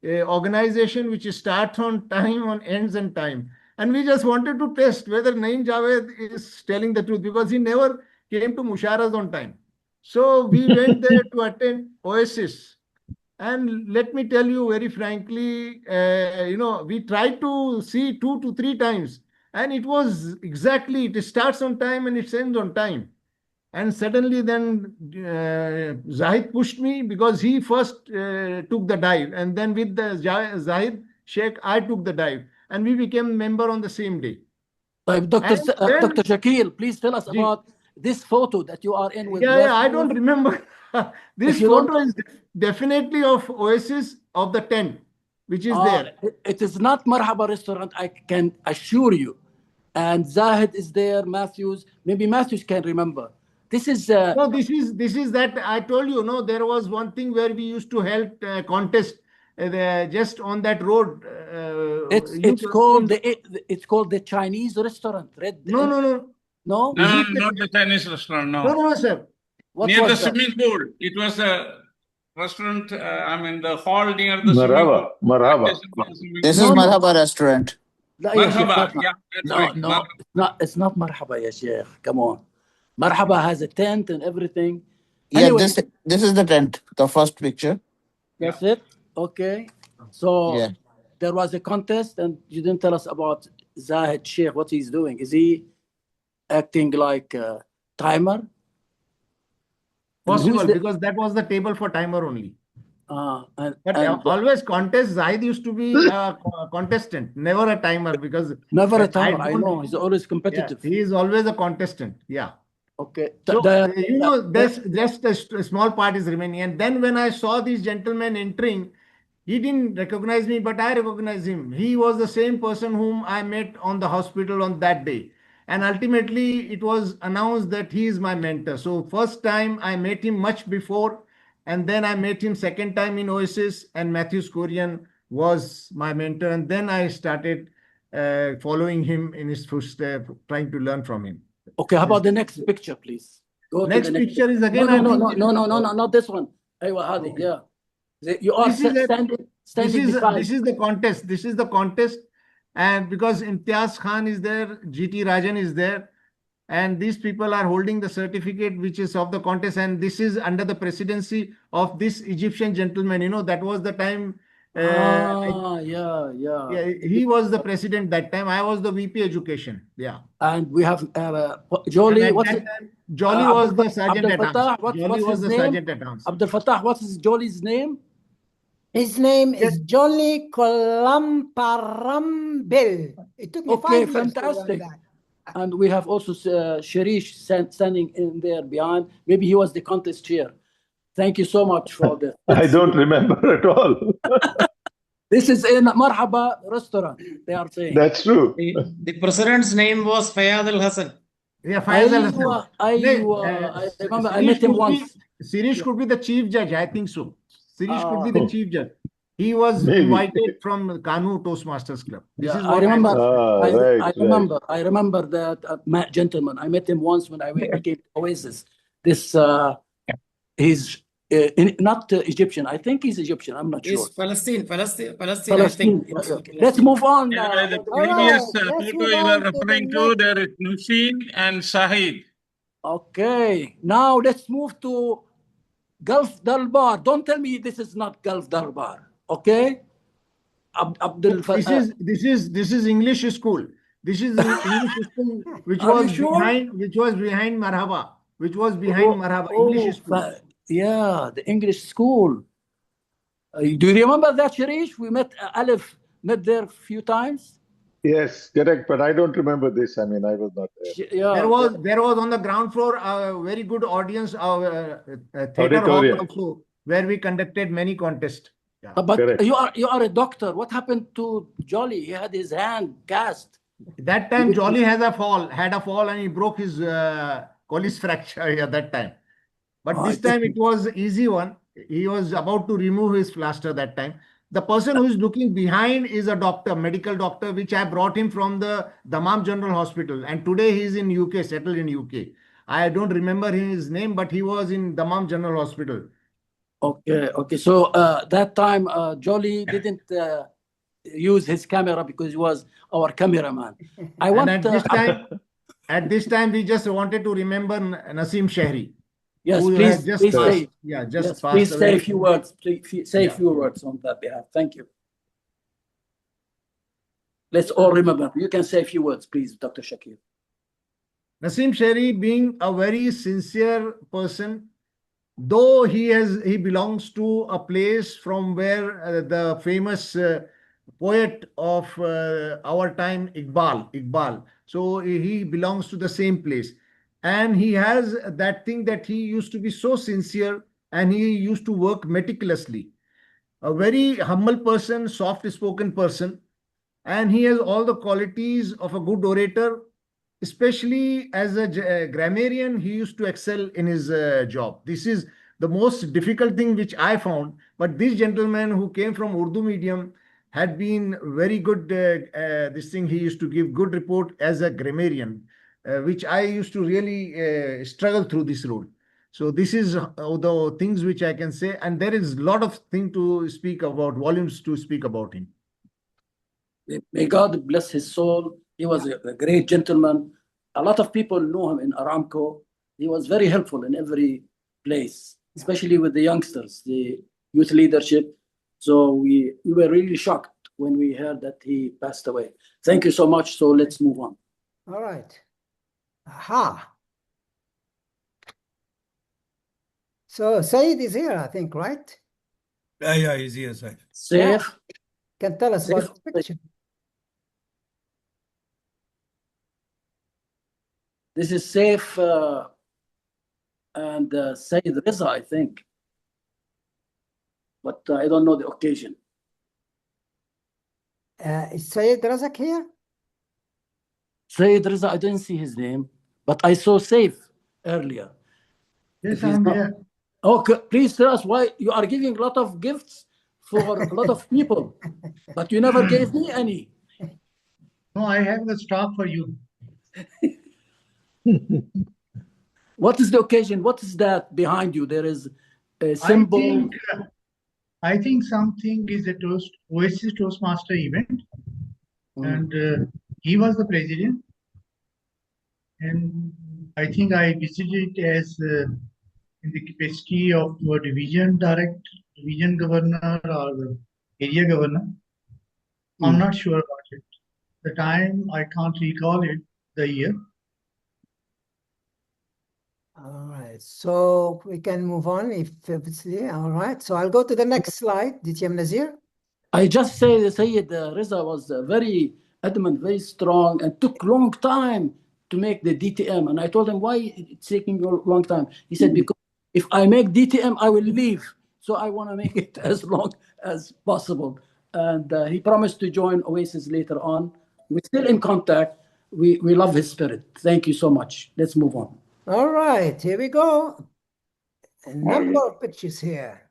organization which starts on time, on ends on time. And we just wanted to test whether Naeem Javed is telling the truth, because he never came to Musharas on time. So we went there to attend OASIS. And let me tell you very frankly, we tried to see 2 to 3 times. And it was exactly, it starts on time and it ends on time. And suddenly then Zahid pushed me because he first took the dive. And then with the Zahid Sheikh, I took the dive. And we became member on the same day. Dr. Shakil, please tell us about this photo that you are in with. Yeah, I don't remember. This photo is definitely of OASIS, of the tent, which is there. It is not Marhaba restaurant, I can assure you. And Zahid is there, maybe Matthews can remember. This is no, this is that I told you. No, there was one thing where we used to help contest just on that road. It's called the Chinese restaurant. No, no, no, no, no, not the Chinese restaurant. No, no, no, sir. Near the swimming pool. It was a restaurant. I mean, the hall near the swimming pool. Marhaba. This is Marhaba restaurant. Marhaba. Yeah, that's right. No, it's not Marhaba, ya Sheikh. Come on. Marhaba has a tent and everything. Yeah, Anyway, this is the tent, the first picture. That's it? Okay. So there was a contest and you didn't tell us about Zahid Sheikh, what he's doing. Is he acting like a timer? Possible, because that was the table for timer only. But always contest, Zahid used to be a contestant, never a timer, because never a timer. I know he's always competitive. Yeah, he is always a contestant. Yeah. Okay. So you know, there's just a small part is remaining. And then when I saw these gentlemen entering, he didn't recognize me, but I recognized him. He was the same person whom I met on the hospital on that day. And ultimately, it was announced that he is my mentor. So first time I met him much before, and then I met him second time in OASIS, and Matthew Skorian was my mentor. And then I started following him in his footsteps, trying to learn from him. Okay, how about the next picture, please? Go next to the picture is again. No, not this one. Okay. Yeah. You are standing this is the contest. This is the contest. And because Imtiaz Khan is there, GT Rajan is there, and these people are holding the certificate which is of the contest, and this is under the presidency of this Egyptian gentleman. You know, that was the time. He was the president that time. I was the VP Education. Yeah. And we have Jolly. Jolly was the sergeant at arms. Jolly was the sergeant at arms. Abdel Fattah, what is Jolly's name? His name is Jolly Kolamparambil. It took me 5 years fantastic. to learn that. And we have also Shirish standing in there behind. Maybe he was the contest chair. Thank you so much for this. I don't remember at all. This is in Marhaba restaurant, they are saying. That's true. The president's name was Fayad Al Hassan. Yeah, Fayad Al Hassan. I remember I met him once. Sirish could be the chief judge, I think so. Sirish could be the chief judge. He was invited from Kanu Toastmasters Club. This is what I remember that gentleman. I met him once when I came to OASIS. This he's not Egyptian. I think he's Egyptian. I'm not sure. He's Palestine. I think. Let's move on. The previous photo you are referring to, there is Nushin and Sahid. Okay. Now let's move to Gulf Darbar. Don't tell me this is not Gulf Darbar. Okay. This is English school. This is English school which was behind Marhaba. English school. Yeah, the English school. Do you remember that, Shirish? We met Alif there a few times. Yes, correct. But I don't remember this. I mean, I was not there. Yeah, there was on the ground floor a very good audience, theater hall also, where we conducted many contests. Yeah. But correct. you are a doctor. What happened to Jolly? He had his hand cast. That time Jolly had a fall, and he broke his collis fracture that time. But this time it was easy one. He was about to remove his plaster that time. The person who is looking behind is a doctor, medical doctor, which I brought him from the Dammam General Hospital. And today he is in UK, settled in UK. I don't remember his name, but he was in Dammam General Hospital. Okay. So that time Jolly didn't use his camera because he was our cameraman. At this time, we just wanted to remember Naseem Shehri. Yes, please say a few words. Please say a few words on that behalf. Thank you. Let's all remember. You can say a few words, please, Dr. Shakir. Naseem Shehri, being a very sincere person, though he belongs to a place from where the famous poet of our time, Iqbal. So he belongs to the same place. And he has that thing that he used to be so sincere and he used to work meticulously. A very humble person, soft-spoken person. And he has all the qualities of a good orator, especially as a grammarian, he used to excel in his job. This is the most difficult thing which I found. But this gentleman who came from Urdu medium had been very good. This thing, he used to give good report as a grammarian, which I used to really struggle through this role. So this is the things which I can say, and there is a lot of thing to speak about, volumes to speak about him. May God bless his soul. He was a great gentleman. A lot of people know him in Aramco. He was very helpful in every place, especially with the youngsters, the youth leadership. So we were really shocked when we heard that he passed away. Thank you so much. So let's move on. All right. Aha. So Said is here, I think, right? Yeah, he's here, sir. Saif. Can tell us about the picture. This is Saif and Sayyid Riza, I think. But I don't know the occasion. Is Sayyid Razak here? Sayyid Riza, I didn't see his name, but I saw Saif earlier. Yes, I'm here. Okay, please tell us why you are giving a lot of gifts for a lot of people, but you never gave me any. No, I have the stock for you. What is the occasion? What is that behind you? There is a symbol. I think something is a OASIS Toastmaster event, and he was the president. And I think I visited as in the capacity of division governor, or the area governor. I'm not sure about it. The time, I can't recall it, the year. All right, so we can move on if it's there. All right, so I'll go to the next slide. DTM Nazir. I just say that Sayyid Riza was very adamant, very strong, and took long time to make the DTM. And I told him, why it's taking a long time? He said, because if I make DTM, I will leave. So I want to make it as long as possible. And he promised to join OASIS later on. We're still in contact. We love his spirit. Thank you so much. Let's move on. All right, here we go. A number of pictures here.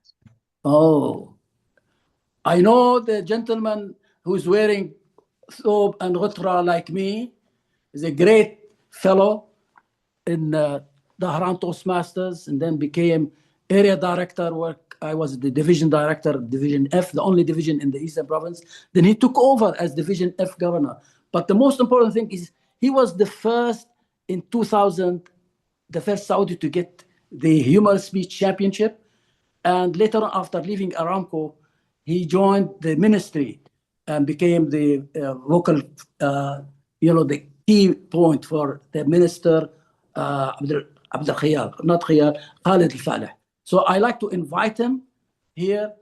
Oh, I know the gentleman who's wearing thobe and ghutra like me is a great fellow in Dahran Toastmasters, and then became area director where I was the division director, Division F, the only division in the Eastern Province. Then he took over as Division F governor. But the most important thing is he was the first in 2000, the first Saudi to get the humorous speech championship. And later on, after leaving Aramco, he joined the ministry and became the local, the key point for the minister, Abdul Khiyar, not Khiyar, Khalid al-Faleh. So I like to invite him here,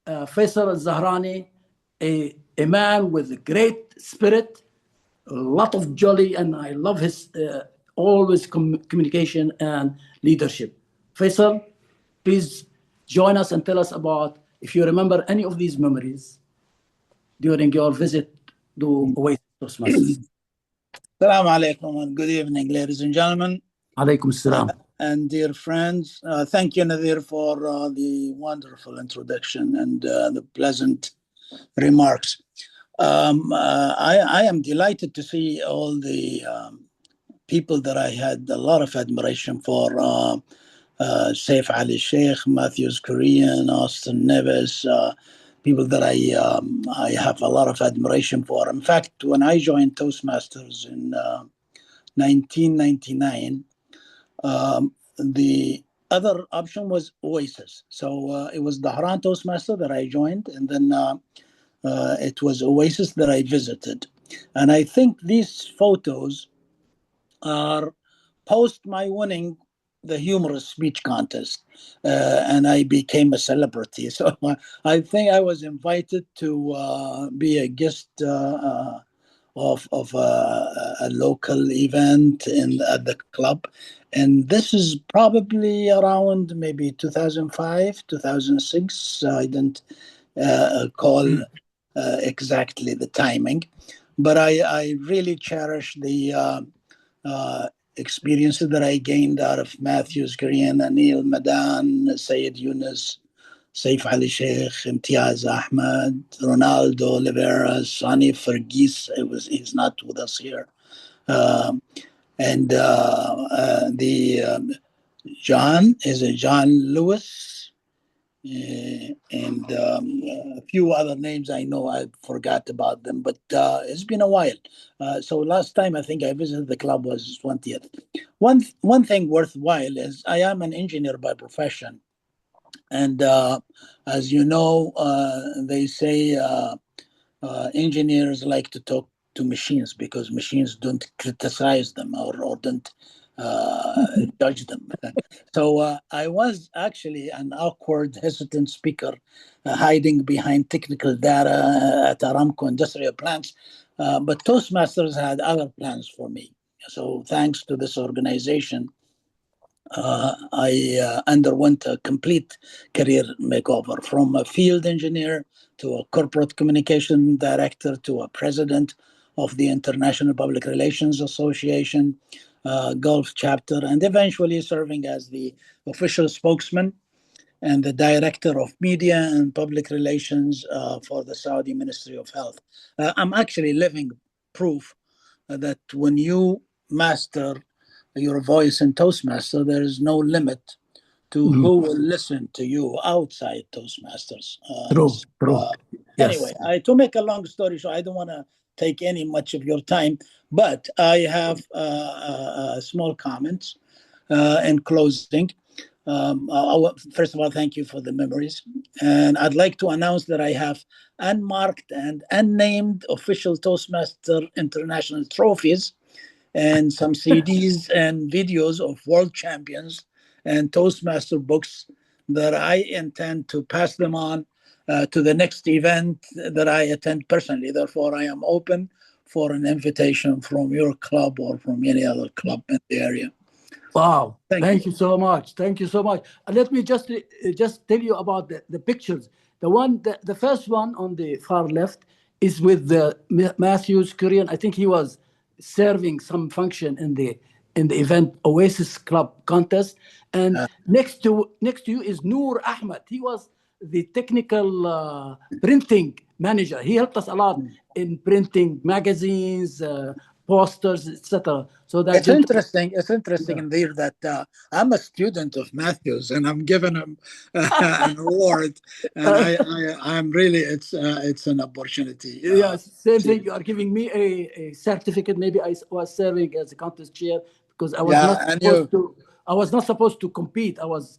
Faisal al-Zahrani, a man with a great spirit, a lot of jolly, and I love his always communication and leadership. Faisal, please join us and tell us about if you remember any of these memories during your visit to OASIS Toastmasters. Assalamu alaikum and good evening, ladies and gentlemen. Alaikum assalam. And dear friends, thank you, Nadir, for the wonderful introduction and the pleasant remarks. I am delighted to see all the people that I had a lot of admiration for. Saif Ali Sheikh, Matthews Korean, Austin Neves, people that I have a lot of admiration for. In fact, when I joined Toastmasters in 1999, the other option was OASIS. So it was Dahran Toastmaster that I joined, and then it was OASIS that I visited. And I think these photos are post my winning the humorous speech contest, and I became a celebrity. So I think I was invited to be a guest of a local event at the club, and this is probably around maybe 2005, 2006. I didn't call exactly the timing, but I really cherish the experiences that I gained out of Matthews, Korean, Anil Madan, Sayed Yunus, Saif Ali Sheikh, Imtiaz Ahmad, Ronaldo Oliveira, Sonny Fergis. He's not with us here. And John is a John Lewis, and a few other names I know I forgot about them, but it's been a while. So last time I think I visited the club was 20th. One thing worthwhile is I am an engineer by profession, and as you know, they say engineers like to talk to machines because machines don't criticize them or don't judge them. So I was actually an awkward, hesitant speaker, hiding behind technical data at Aramco industrial plants. But Toastmasters had other plans for me. So thanks to this organization, I underwent a complete career makeover, from a field engineer to a corporate communication director to a president of the International Public Relations Association Gulf chapter, and eventually serving as the official spokesman and the director of media and public relations for the Saudi Ministry of Health. I'm actually living proof that when you master your voice in Toastmaster, there is no limit to who will listen to you outside Toastmasters. True. Anyway, to make a long story short, I don't want to take any much of your time, but I have small comments in closing. First of all, thank you for the memories. And I'd like to announce that I have unmarked and unnamed official Toastmaster International trophies and some CDs and videos of world champions and Toastmaster books that I intend to pass them on to the next event that I attend personally. Therefore, I am open for an invitation from your club or from any other club in the area. Wow. Thank you so much. Thank you so much. Let me just tell you about the pictures. The first one on the far left is with the Matthews Korean. I think he was serving some function in the event Oasis Club contest. And next to you is Noor Ahmed. He was the technical printing manager. He helped us a lot in printing magazines, posters, etc. So that it's interesting indeed that I'm a student of Matthews and I'm given him an award, and I'm really it's an opportunity. Same thing. You are giving me a certificate. Maybe I was serving as a contest chair because I was not supposed to compete. I was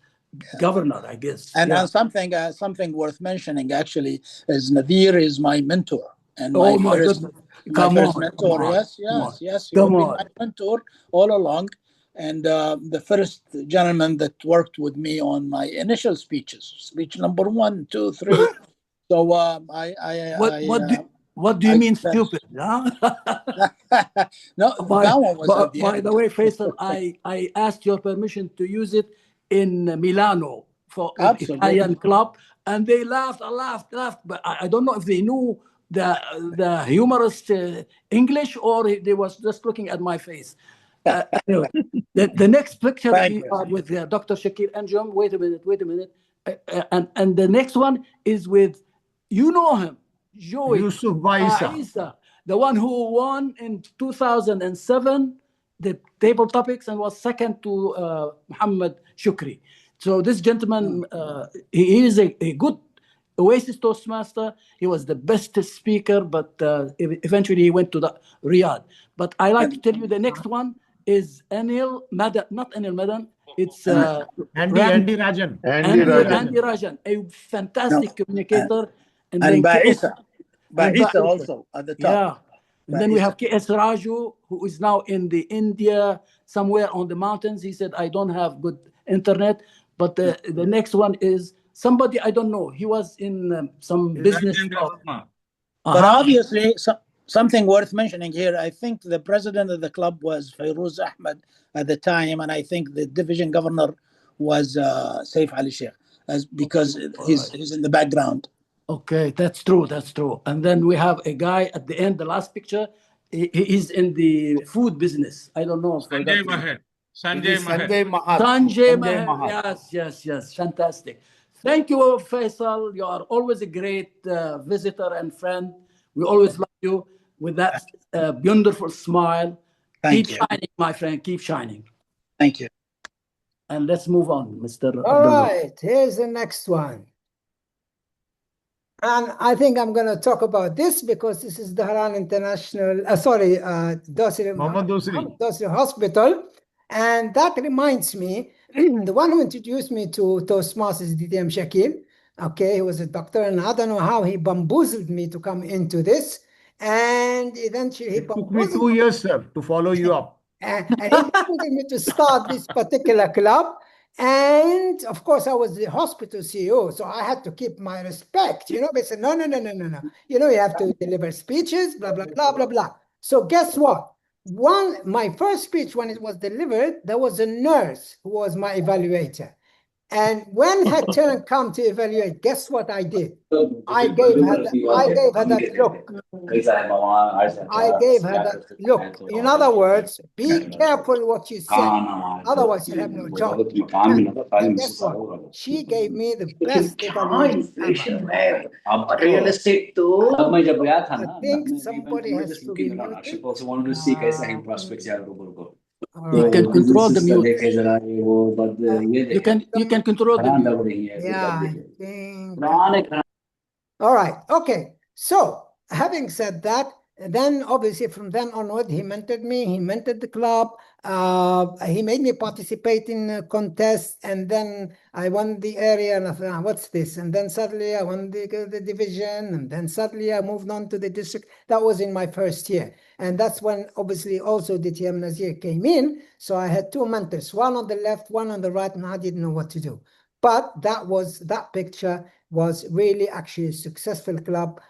governor, I guess. And something worth mentioning actually is Nadir is my mentor. And my first mentor, yes, he will be my mentor all along. And the first gentleman that worked with me on my initial speeches, speech number 1, 2, 3. So what do you mean stupid? Huh? No, that one was by the way, Faisal, I asked your permission to use it in Milano for an Italian club, and they laughed, but I don't know if they knew the humorous English or they was just looking at my face. Anyway, the next picture with Dr. Shakir Anjum. Wait a minute. And the next one is with, you know him, Joey Yusuf Baisa, the one who won in 2007 the table topics and was second to Muhammad Shukri. So this gentleman, he is a good Oasis Toastmaster. He was the best speaker, but eventually he went to the Riyadh. But I like to tell you the next one is Anil Madan, not Anil Madan. It's Andy Rajan. Andy Rajan, a fantastic communicator. And Baisa also at the top. Yeah. And then we have K.S. Raju, who is now in the India, somewhere on the mountains. He said, I don't have good internet. But the next one is somebody I don't know. He was in some business. But obviously, something worth mentioning here, I think the president of the club was Fairuz Ahmed at the time, and I think the division governor was Saif Ali Sheikh, because he's in the background. Okay, that's true. And then we have a guy at the end, the last picture, He is in the food business. I don't know. Sanjay Maher. Sanjay Sanjay Mahat. Maher. Yes. Fantastic. Thank you, Faisal. You are always a great visitor and friend. We always love you with that beautiful smile. Thank Keep you. shining, my friend. Keep shining. Thank you. And let's move on, Mr. All Abdullah. right, here's the next one. And I think I'm going to talk about this because this is Dhahran International, Mohammad Dosri Hospital. And that reminds me, the one who introduced me to Toastmasters, DTM Shakil. Okay, he was a doctor, and I don't know how he bamboozled me to come into this. And eventually, it took me 2 years, sir, to follow you up. And he bamboozled me to start this particular club. And of course, I was the hospital CEO, so I had to keep my respect. They said, no. You have to deliver speeches, blah, blah, blah, blah, blah. So guess what? My first speech, when it was delivered, there was a nurse who was my evaluator. And when her turn come to evaluate, guess what I did? I gave her that look. I gave her that look. In other words, be careful what you say. Otherwise, you'll have no job. And guess what? She gave me the best evaluation ever. Realistic too. I think somebody has to be muted. You can control the mute. You can control the mute. Yeah, I think. All right. Okay. So having said that, then obviously from then onward, he mentored me. He mentored the club. He made me participate in a contest, and then I won the area. And I thought, what's this? And then suddenly I won the division, and then suddenly I moved on to the district. That was in my first year, and that's when obviously also DTM Nazir came in. So I had two mentors, one on the left, one on the right, and I didn't know what to do. But that picture was really actually a successful club,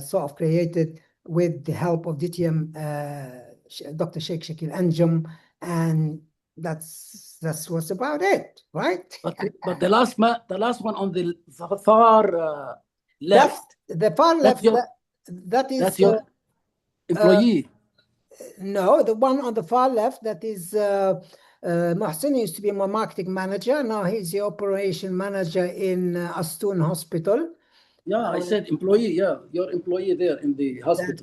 sort of created with the help of DTM Dr. Sheikh Shakil Anjum, and that's what's about it, right? But the last one on the far left. The far left. That's your employee. No, the one on the far left, that is Mohsen used to be my marketing manager. Now he's the operation manager in Astun Hospital. Yeah, I said employee. Yeah, your employee there in the hospital.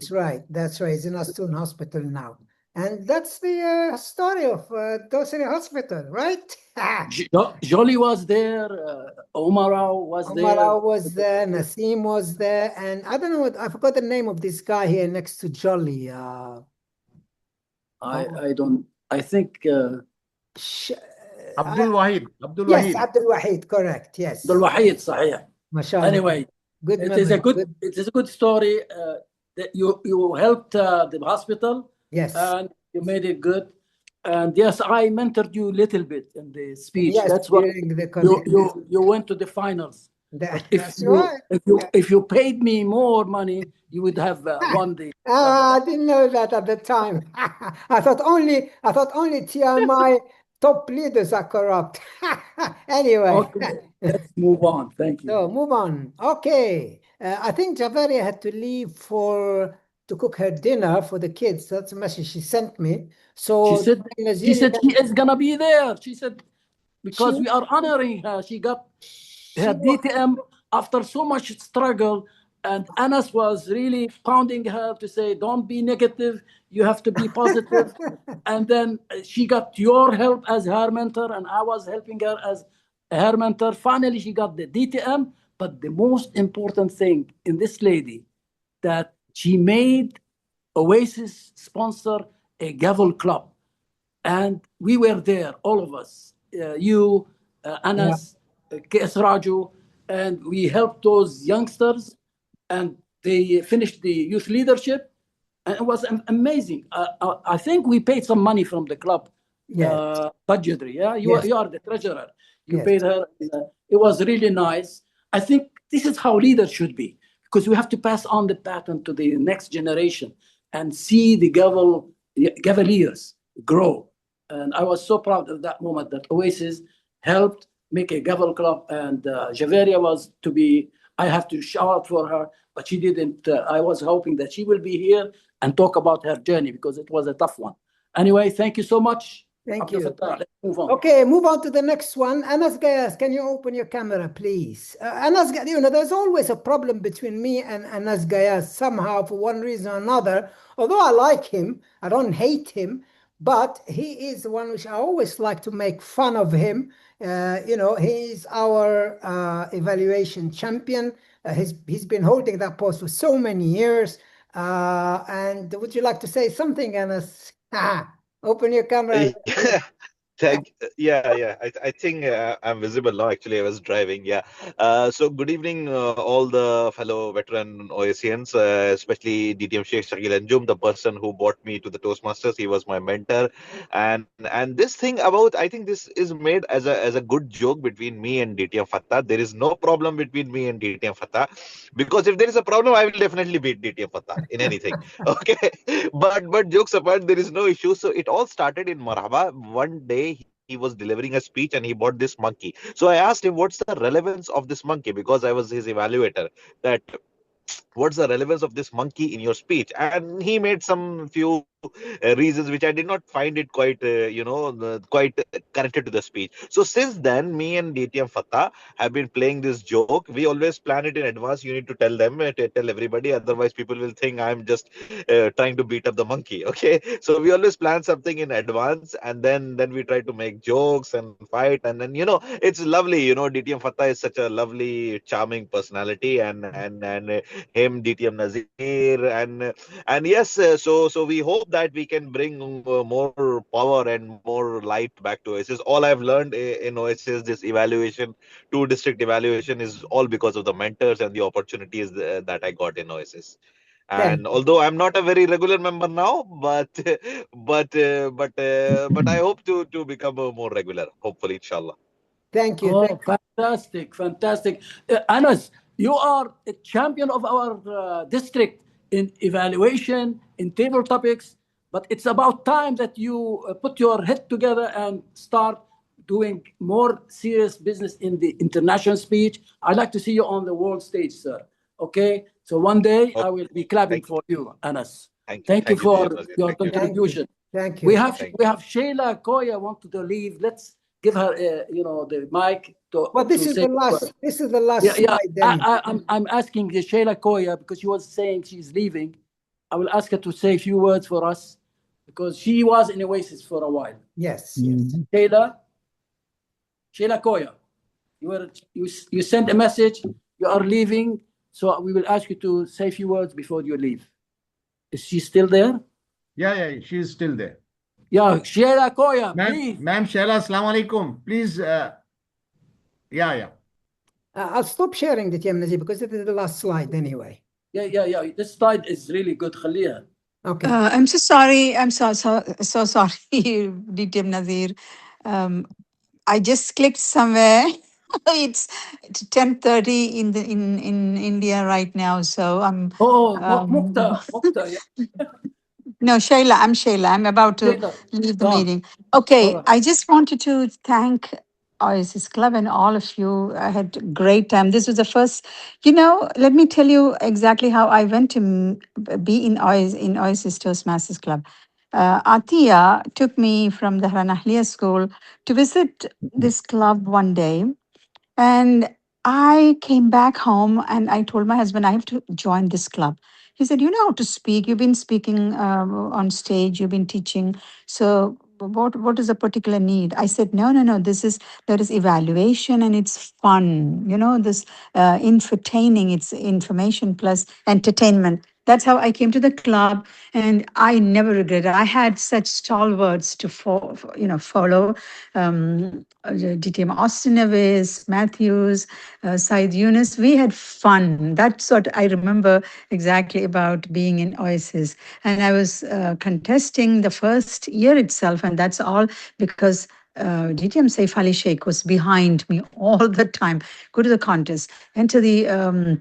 That's right. He's in Astun Hospital now. And that's the story of Dosri Hospital, right? Jolie was there. Omarao was there. Omarao was there. Nasim was there. And I don't know, I forgot the name of this guy here next to Jolie. I think Abdul Wahid. Yes, Abdul Wahid, correct. Yes. Abdul Wahid, sahih. Mashallah. Anyway, it is a good story. That you helped the hospital. Yes. And you made it good. And yes, I mentored you a little bit in the speech. Yes, that's what you went to the finals. If you paid me more money, you would have won the. I didn't know that at the time. I thought only TMI top leaders are corrupt. Anyway, okay, let's move on. Thank you. So move on. Okay, I think Javeri had to leave to cook her dinner for the kids. That's the message she sent me. So she said she is gonna be there. She said because we are honoring her. She got her DTM after so much struggle, and Anas was really pounding her to say, don't be negative, you have to be positive. And then she got your help as her mentor, and I was helping her as her mentor. Finally, she got the DTM, but the most important thing in this lady, that she made OASIS sponsor a Gavel club. And we were there, all of us, you, Anas, KS Raju, and we helped those youngsters, and they finished the youth leadership, and it was amazing. I think we paid some money from the club budgetary. Yeah, you are the treasurer. You paid her. It was really nice. I think this is how leaders should be, because we have to pass on the baton to the next generation and see the Gavaliers grow. And I was so proud of that moment that OASIS helped make a Gavel club, and Javeria was to be I have to shout out for her, but she didn't. I was hoping that she will be here and talk about her journey because it was a tough one. Anyway, thank you so much. Thank you. Let's move on. Okay, move on to the next one. Anas Gayas, can you open your camera, please? Anas, there's always a problem between me and Anas Gayas somehow for one reason or another. Although I like him, I don't hate him, but he is the one which I always like to make fun of him. He's our evaluation champion. He's been holding that post for so many years. And would you like to say something, Anas? Open your camera. I think I'm visible now. Actually, I was driving. So good evening, all the fellow veteran OASians, especially DTM Sheikh Shakil Anjum, the person who brought me to the Toastmasters. He was my mentor, and this thing about, I think this is made as a good joke between me and DTM Fatah. There is no problem between me and DTM Fatah, because if there is a problem, I will definitely beat DTM Fatah in anything. Okay, but jokes apart, there is no issue. So it all started in Marhaba. One day he was delivering a speech and he bought this monkey. So I asked him, what's the relevance of this monkey? Because I was his evaluator. That what's the relevance of this monkey in your speech? And he made some few reasons which I did not find it quite quite connected to the speech. So since then, me and DTM Fatah have been playing this joke. We always plan it in advance. You need to tell them, tell everybody, otherwise people will think I'm just trying to beat up the monkey. Okay, so we always plan something in advance, and then we try to make jokes and fight, and then it's lovely. DTM Fatah is such a lovely, charming personality, and him, DTM Nazir, and yes, so we hope that we can bring more power and more light back to OASIS. All I've learned in OASIS, this evaluation, 2 district evaluation, is all because of the mentors and the opportunities that I got in OASIS. And although I'm not a very regular member now, but I hope to become a more regular, hopefully, inshallah. Thank you. Oh, fantastic. Anas, you are a champion of our district in evaluation, in table topics, but it's about time that you put your head together and start doing more serious business in the international speech. I'd like to see you on the world stage, sir. Okay? So one day I will be clapping for you, Anas. Thank you for your contribution. Thank you. We have Sheila Koya wanted to leave. Let's give her, the mic. But this is the last. This is the last slide. Then. I'm asking Sheila Koya because she was saying she's leaving. I will ask her to say a few words for us because she was in OASIS for a while. Yes. Sheila Koya, you sent a message. You are leaving, so we will ask you to say a few words before you leave. Is she still there? Yeah, she's still there. Yeah, Sheila Koya, please. Ma'am Sheila, assalamu alaikum. Please, I'll stop sharing the TM Nazir because it is the last slide anyway. Yeah. This slide is really good. Khaliha. Okay. I'm so sorry. I'm so sorry, DTM Nazir. I just clicked somewhere. It's 10:30 in India right now, so I'm. Mukta. Yeah. No, Shayla. I'm Shayla. I'm about to leave the meeting. Okay, I just wanted to thank OASIS Club and all of you. I had a great time. This was the first. Let me tell you exactly how I went to be in OASIS Toastmasters Club. Atiya took me from the Haranahliya school to visit this club one day. And I came back home and I told my husband, I have to join this club. He said, you know how to speak. You've been speaking on stage. You've been teaching. So what is a particular need? I said, no. There is evaluation and it's fun. This infotaining, it's information plus entertainment. That's how I came to the club, and I never regretted. I had such stalwarts to follow. DTM Austin Nevis, Matthews, Said Yunus. We had fun. That's what I remember exactly about being in OASIS. And I was contesting the first year itself, and that's all because DTM Saif Ali Sheikh was behind me all the time. Go to the contest, enter the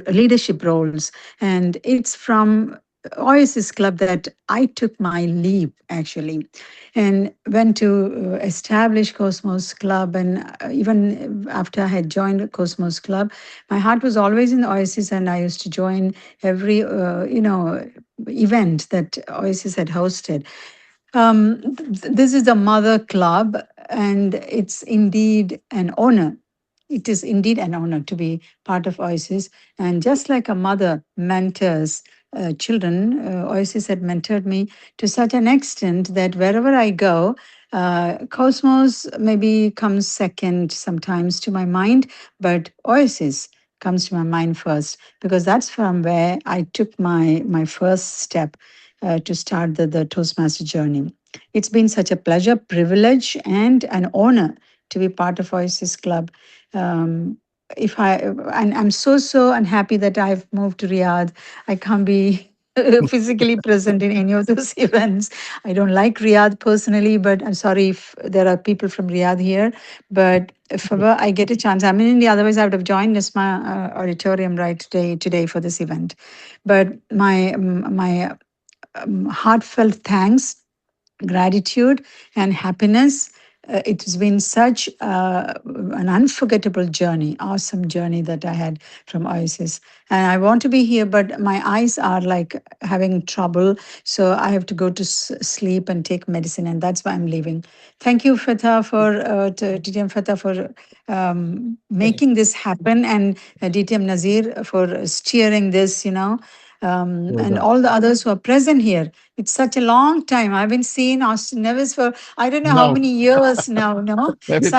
leadership roles, and it's from OASIS Club that I took my leave actually, and went to establish Cosmos Club. And even after I had joined Cosmos Club, my heart was always in OASIS, and I used to join every event that OASIS had hosted. This is the mother club, and it's indeed an honor. It is indeed an honor to be part of OASIS. And just like a mother mentors children, OASIS had mentored me to such an extent that wherever I go, Cosmos maybe comes second sometimes to my mind, but OASIS comes to my mind first, because that's from where I took my first step to start the Toastmaster journey. It's been such a pleasure, privilege, and an honor to be part of OASIS Club. And I'm so unhappy that I've moved to Riyadh. I can't be physically present in any of those events. I don't like Riyadh personally, but I'm sorry if there are people from Riyadh here. But if ever I get a chance, I'm in India. Otherwise, I would have joined NISMA auditorium right today for this event. But my heartfelt thanks, gratitude, and happiness. It has been such an unforgettable journey, awesome journey that I had from OASIS. And I want to be here, but my eyes are like having trouble. So I have to go to sleep and take medicine, and that's why I'm leaving. Thank you, Fatah, DTM Fatah, for making this happen, and DTM Nazir for steering this, and all the others who are present here. It's such a long time. I've been seeing Austin Nevis for I don't know how many years now. No, Said Shaila, this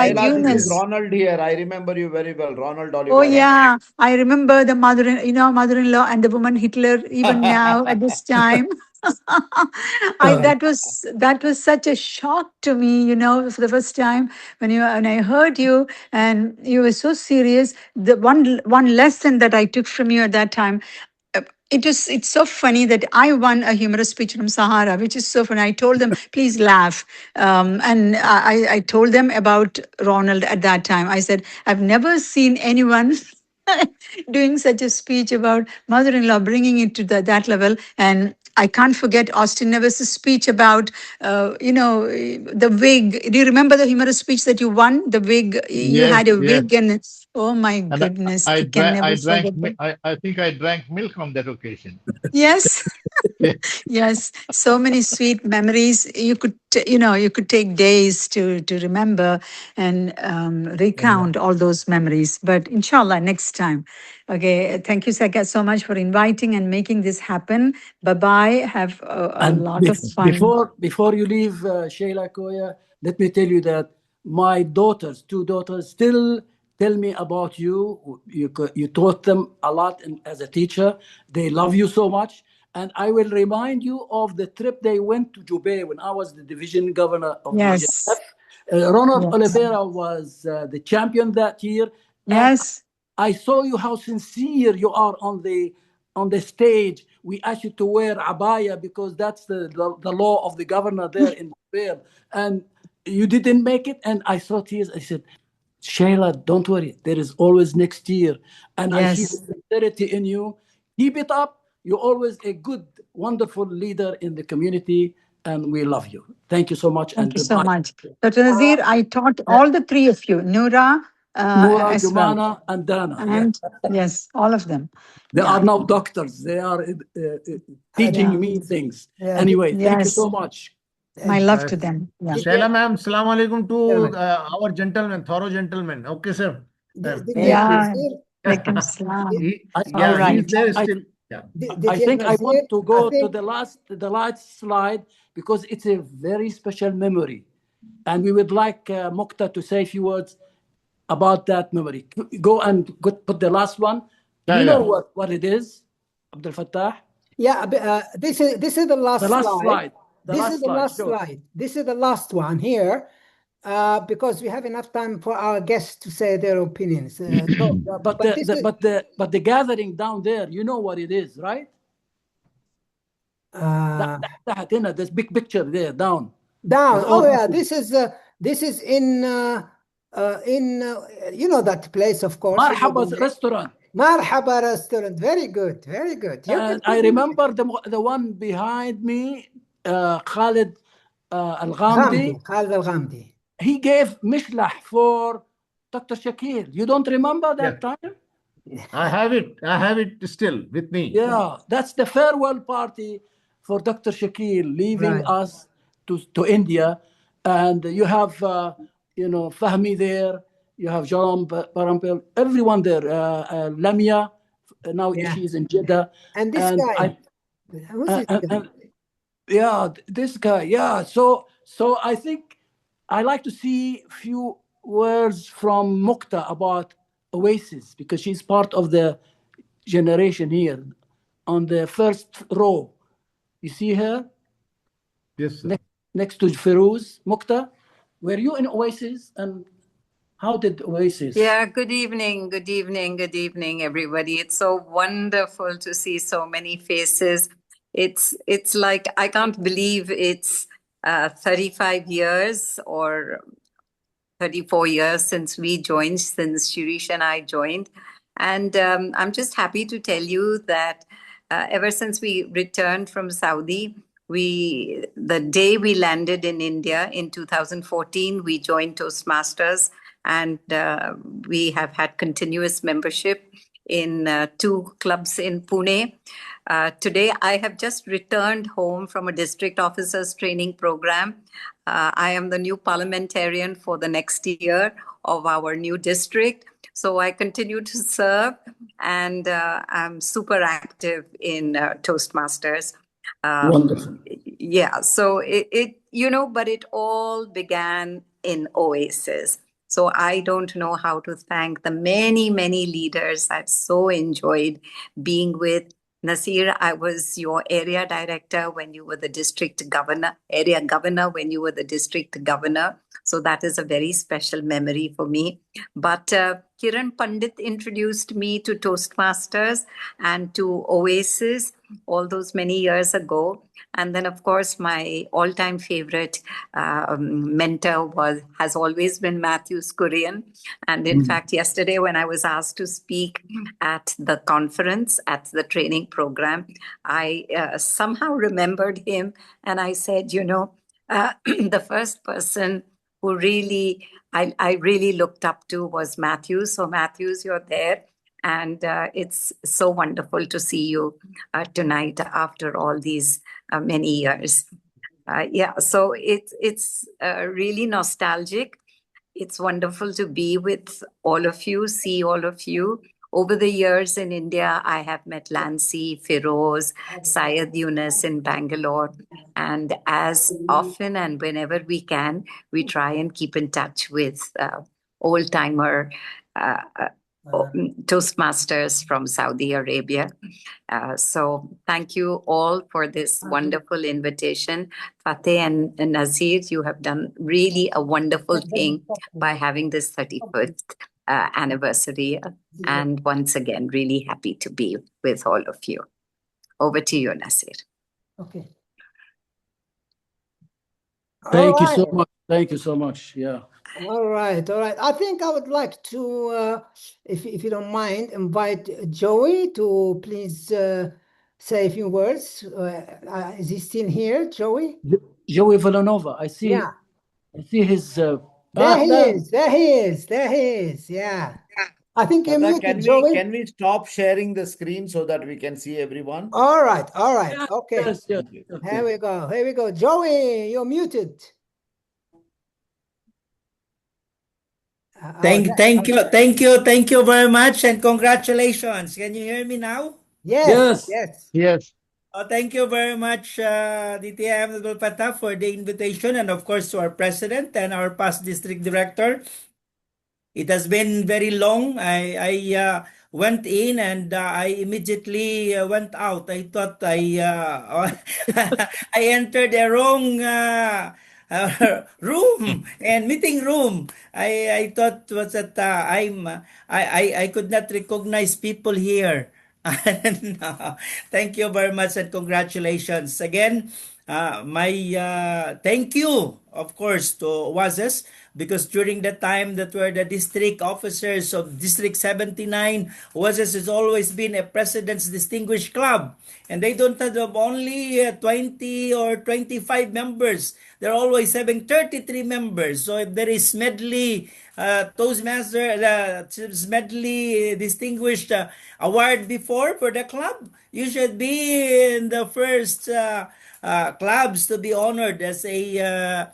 is Yunus. Ronald here. I remember you very well, Ronald Oh Oliveira. yeah, I remember the mother-in-law and the woman Hitler. Even now at this time, that was such a shock to me. For the first time when I heard you and you were so serious. The one lesson that I took from you at that time. It's so funny that I won a humorous speech from Sahara, which is so funny. I told them, please laugh. And I told them about Ronald at that time. I said, I've never seen anyone doing such a speech about mother-in-law, bringing it to that level. And I can't forget Austin Nevis' speech about, the wig. Do you remember the humorous speech that you won? The wig, you Yes, had a yes. wig, and oh my And goodness, I can never forget that. I think I drank milk on that occasion. Yes. Yes, so many sweet memories. You could take days to remember and recount all those memories. But inshallah, next time. Okay, thank you, Saka, so much for inviting and making this happen. Bye bye. Have a lot of fun. Before you leave, Sheila Koya, let me tell you that my two daughters, still tell me about you. You taught them a lot as a teacher. They love you so much. And I will remind you of the trip they went to Jubail when I was the division governor of Division F. Ronald Oliveira was the champion that year. Yes. I saw you how sincere you are on the stage. We asked you to wear abaya because that's the law of the governor there in Jubail. And you didn't make it. And I saw tears. I said, Shayla, don't worry. There is always next year. And I see the sincerity in you. Keep it up. You're always a good, wonderful leader in the community, and we love you. Thank you so much. Thank you so much. Dr. Nazir, I taught all the three of you, Noura, as Jumana, well. and Dana. And yes, all of them. They are now doctors. They are teaching me things. Anyway, thank you so much. My love to them. Shaila ma'am, salam alaikum to our gentleman, thorough gentleman. Okay, sir. Yeah. Alaikum salam. All right. He's there still. I think I want to go to the last slide because it's a very special memory. And we would like Mukta to say a few words about that memory. Go and put the last one. You know what it is, Abdul Fattah? Yeah, this is the last slide. This is the last one here. Because we have enough time for our guests to say their opinions. But the gathering down there, you know what it is, right? This big picture there down. Oh yeah, this is in that place, of course. Marhaba's restaurant. Marhaba restaurant. Very good. Very good. You And I remember the one behind me, Khalid Al-Ghamdi. Khalid Al-Ghamdi. He gave mishlah for Dr. Shakir. You don't remember that time? I have it. I have it still with me. Yeah, that's the farewell party for Dr. Shakir leaving us to India. And you have, Fahmi there. You have Jerome Parampil, everyone there. Lamia, now she's in Jeddah. And this guy. Who's this guy? Yeah, this guy. Yeah. So I think I like to see few words from Mukta about Oasis, because she's part of the generation here on the first row. You see her? Yes, sir. Next to Feroz. Mukta, were you in Oasis, and how did Oasis? Yeah, good evening, good evening, good evening, everybody. It's so wonderful to see so many faces. It's like I can't believe it's 35 years or 34 years since we joined, since Shirish and I joined. And I'm just happy to tell you that ever since we returned from Saudi, the day we landed in India in 2014, we joined Toastmasters, and we have had continuous membership in 2 clubs in Pune. Today, I have just returned home from a district officers training program. I am the new parliamentarian for the next year of our new district. So I continue to serve, and I'm super active in Toastmasters. Wonderful. Yeah, so but it all began in Oasis. So I don't know how to thank the many, many leaders I've so enjoyed being with. Nasir, I was your area director when you were the district governor, area governor when you were the district governor. So that is a very special memory for me. But Kiran Pandit introduced me to Toastmasters and to Oasis all those many years ago. And then, of course, my all-time favorite mentor has always been Matthew Skurian. And in fact, yesterday when I was asked to speak at the conference, at the training program, I somehow remembered him. And I said, the first person who really, I really looked up to was Matthew. So Matthews, you're there. And it's so wonderful to see you tonight after all these many years. So it's really nostalgic. It's wonderful to be with all of you, see all of you. Over the years in India, I have met Lancy, Firoz, Syed Yunus in Bangalore. And as often and whenever we can, we try and keep in touch with old-timer Toastmasters from Saudi Arabia. So thank you all for this wonderful invitation. Fateh and Nazir, you have done really a wonderful thing by having this 35th anniversary. And once again, really happy to be with all of you. Over to you, Nazir. Okay. Thank you so much. Thank you so much. Yeah. All right. I think I would like to, if you don't mind, invite Joey to please say a few words. Is he still here, Joey? Joey Villanova. I see. Yeah. I see his. There he is. There he is. There he is. Yeah. I think you're muted, Joey. Can we stop sharing the screen so that we can see everyone? All right. Okay. Yes. Okay. Here we go. Joey, you're muted. Thank you very much, and congratulations. Can you hear me now? Yes. Thank you very much, DTM Abdul Fattah, for the invitation, and of course to our president and our past district director. It has been very long. I went in and I immediately went out. I thought I entered the wrong room and meeting room. I thought was that I could not recognize people here. Thank you very much and congratulations again. My thank you of course, to OASIS, because during the time that we're the district officers of District 79, OASIS has always been a President's Distinguished Club. And they don't have only 20 or 25 members. They're always having 33 members. So if there is medley Toastmaster, medley distinguished award before for the club, you should be in the first clubs to be honored as a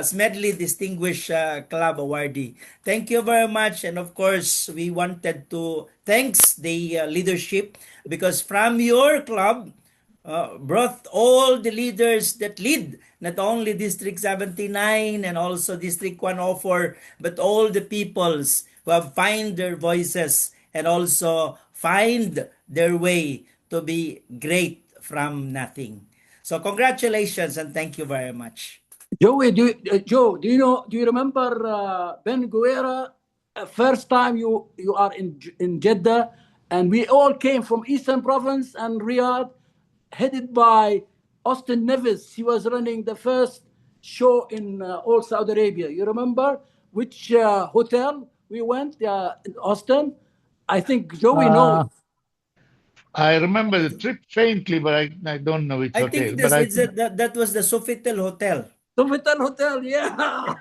Smedley Distinguished Club awardee. Thank you very much. And of course, we wanted to thanks the leadership, because from your club, brought all the leaders that lead not only District 79 and also District 104, but all the peoples who have find their voices and also find their way to be great from nothing. So congratulations and thank you very much. Joey, Joe, do you remember Ben Guerra? First time you are in Jeddah, and we all came from Eastern Province and Riyadh, headed by Austin Nevis. He was running the first show in all Saudi Arabia. You remember which hotel we went in Austin? I think Joey knows. I remember the trip faintly, but I don't know which I hotel. think that was the Sofitel Hotel. Sofitel Hotel, yeah.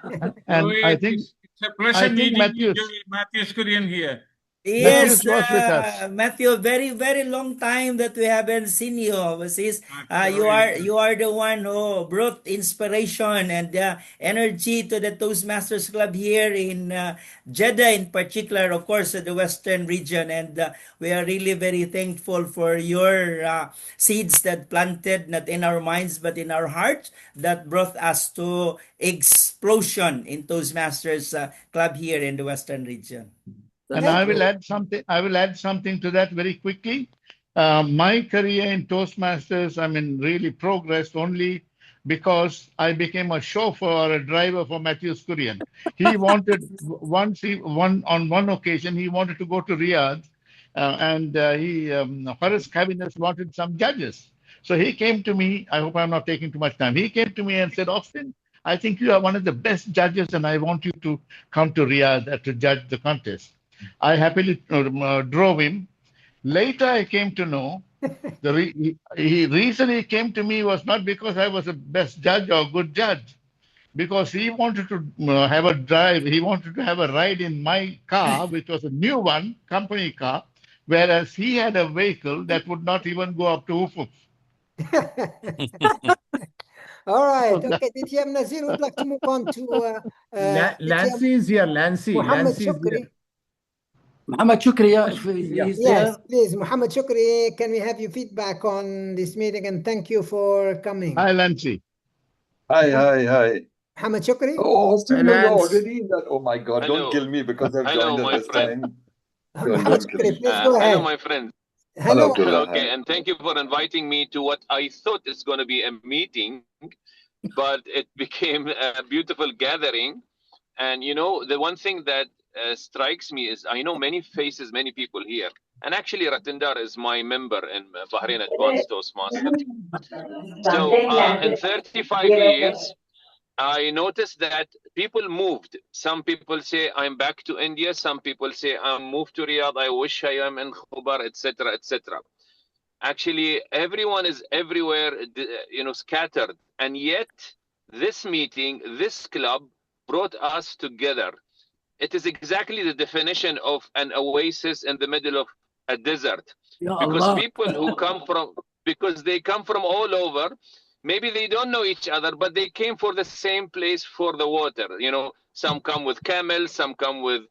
And I think it's a pleasure meeting you, Matthews Korean here. Yes, Matthews was with us. Matthew, very, very long time that we haven't seen you. You are the one who brought inspiration and energy to the Toastmasters Club here in Jeddah, in particular, of course, the Western region. And we are really very thankful for your seeds that planted not in our minds but in our hearts, that brought us to explosion in Toastmasters Club here in the Western region. And I will add something. I will add something to that very quickly. My career in Toastmasters, really progressed only because I became a chauffeur or a driver for Matthews Korean. He wanted on one occasion he wanted to go to Riyadh, and for his cabinet wanted some judges. So he came to me. I hope I'm not taking too much time. He came to me and said, "Austin, I think you are one of the best judges, and I want you to come to Riyadh to judge the contest." I happily drove him. Later, I came to know the reason he came to me was not because I was the best judge or good judge, because he wanted to have a drive. He wanted to have a ride in my car, which was a new one, company car, whereas he had a vehicle that would not even go up to Ufuk. All right. Okay, DTM Nazir would like to move on to Lancy is here. Muhammad Shukri. Muhammad Shukri, if he's yes, there. please, Muhammad Shukri, can we have your feedback on this meeting? And thank you for coming. Hi, Lancy. Hi. Muhammad Shukri. Oh, Austin, you're already in that. Oh my God, don't kill me because I've joined at this time. Muhammad Shukri, please go ahead. Hello, my friend. Hello. Okay, and thank you for inviting me to what I thought is going to be a meeting, but it became a beautiful gathering. And the one thing that strikes me is I know many faces, many people here. And actually, Ratindar is my member in Bahrain Advanced Toastmasters. So in 35 years, I noticed that people moved. Some people say, I'm back to India. Some people say, I'm moved to Riyadh. I wish I am in Khubar, etc., etc. Actually, everyone is everywhere, scattered. And yet, this meeting, this club brought us together. It is exactly the definition of an oasis in the middle of a desert. Because people who they come from all over, maybe they don't know each other, but they came for the same place for the water. Some come with camels, some come with,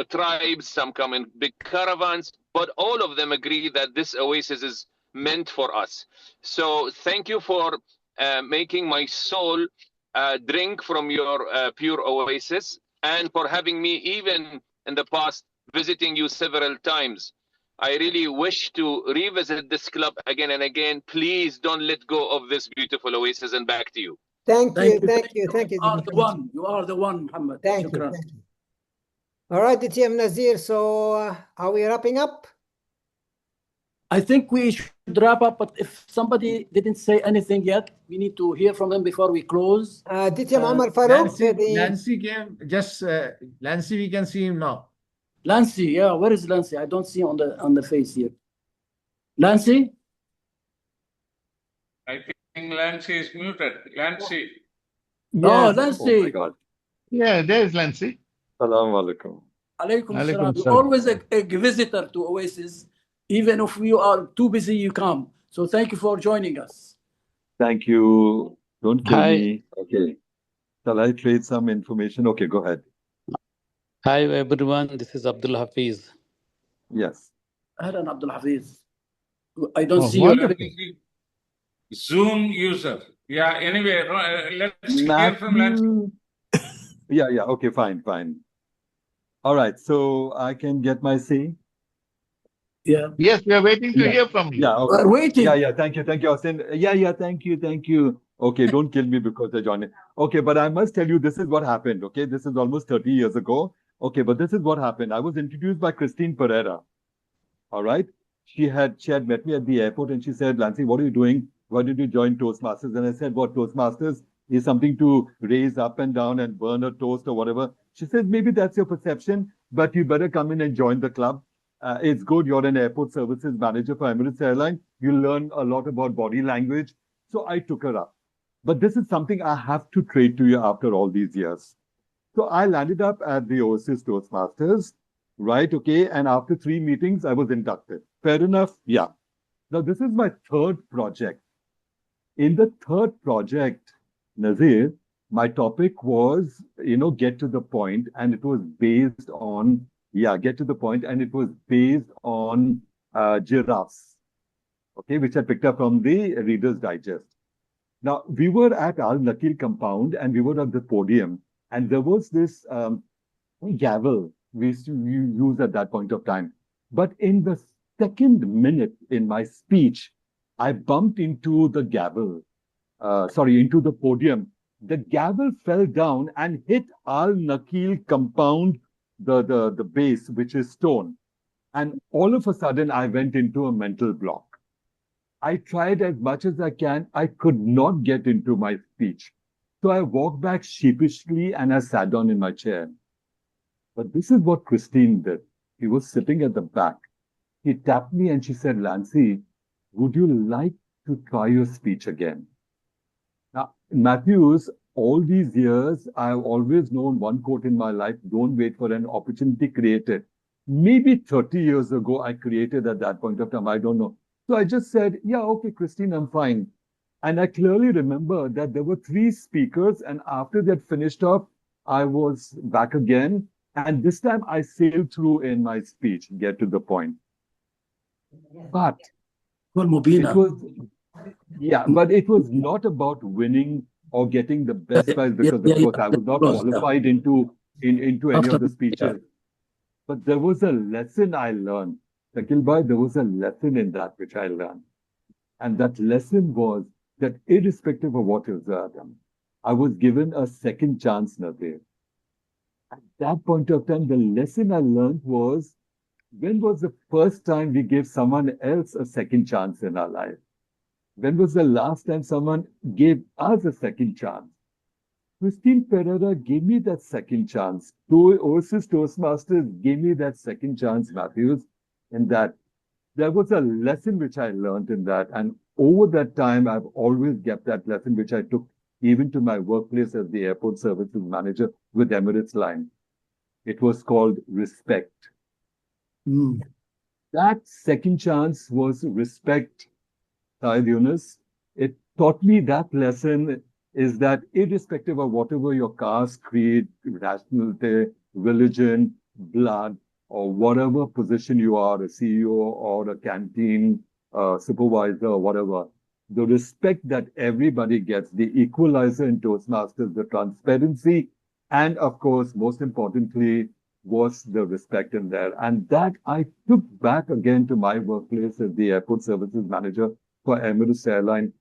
tribes, some come in big caravans, but all of them agree that this oasis is meant for us. So thank you for making my soul drink from your pure oasis, and for having me, even in the past, visiting you several times. I really wish to revisit this club again and again. Please don't let go of this beautiful oasis, and back to you. Thank you. You are the one, Muhammad. Thank you. All right, DTM Nazir. So are we wrapping up? I think we should wrap up, but if somebody didn't say anything yet, we need to hear from him before we close. Ditya Muhammad Farouk, Lancy came, just Lancy, we can see him now. Lancy, yeah, where is Lancy? I don't see on the face here. Lancy? I think Lancy is muted. Lancy. Oh, Lancy. Oh my God. Yeah, there's Lancy. Assalamu alaikum. Alaikum salam. You're always a visitor to Oasis. Even if you are too busy, you come. So thank you for joining us. Thank you. Don't kill me. Okay. Shall I trade some information? Okay, go ahead. Hi everyone, this is Abdul Hafiz. Yes. Ahlan Abdul Hafiz. I don't see you. Zoom user. Yeah, anyway, let's hear from Lancy. Yeah, okay, fine. All right, so I can get my say? Yeah. Yes, we are waiting to hear from you. Yeah, okay. We're waiting. Yeah, thank you, Austin. Yeah, thank you. Okay, don't kill me because I joined it. Okay, but I must tell you, this is what happened, okay? This is almost 30 years ago. Okay, but this is what happened. I was introduced by Christine Pereira, all right? She had met me at the airport and she said, Lancy, what are you doing? Why did you join Toastmasters? And I said, what, Toastmasters is something to raise up and down and burn a toast or whatever. She said, maybe that's your perception, but you better come in and join the club. It's good. You're an airport services manager for Emirates Airline. You learn a lot about body language. So I took her up. But this is something I have to trade to you after all these years. So I landed up at the OASIS Toastmasters, right? Okay. And after 3 meetings, I was inducted. Fair enough? Yeah. Now, this is my third project. In the third project, Nazir, my topic was, get to the point. And it was based on get to the point. And it was based on giraffes, okay, which I picked up from the Reader's Digest. Now, we were at Al Nakil compound and we were at the podium. And there was this gavel we used to use at that point of time. But in the second minute in my speech, I bumped into the gavel, into the podium. The gavel fell down and hit Al Nakil compound, the base, which is stone. And all of a sudden, I went into a mental block. I tried as much as I can. I could not get into my speech. So I walked back sheepishly and I sat down in my chair. But this is what Christine did. She was sitting at the back. She tapped me and she said, Lancy, would you like to try your speech again? Now, Matthews, all these years, I've always known one quote in my life, don't wait for an opportunity, create it. Maybe 30 years ago, I created at that point of time, I don't know. So I just said, yeah, okay, Christine, I'm fine. And I clearly remember that there were 3 speakers, and after that finished off, I was back again. And this time I sailed through in my speech, get to the point. But it was not about winning or getting the best prize because, of course, I was not qualified into any of the speeches. But there was a lesson I learned. Shakil Bhai, there was a lesson in that which I learned. And that lesson was that irrespective of what is done, I was given a second chance, Nadir. At that point of time, the lesson I learned was, when was the first time we gave someone else a second chance in our life? When was the last time someone gave us a second chance? Christine Pereira gave me that second chance. OASIS Toastmasters gave me that second chance, Matthews, in that there was a lesson which I learned in that. And over that time, I've always kept that lesson, which I took even to my workplace as the airport services manager with Emirates Line. It was called respect. That second chance was respect, Syed Yunus. It taught me that lesson is that irrespective of whatever your caste, creed, nationality, religion, blood, or whatever position you are, a CEO or a canteen supervisor or whatever, the respect that everybody gets, the equalizer in Toastmasters, the transparency, and of course, most importantly, was the respect in there. And that I took back again to my workplace as the airport services manager for Emirates Airline.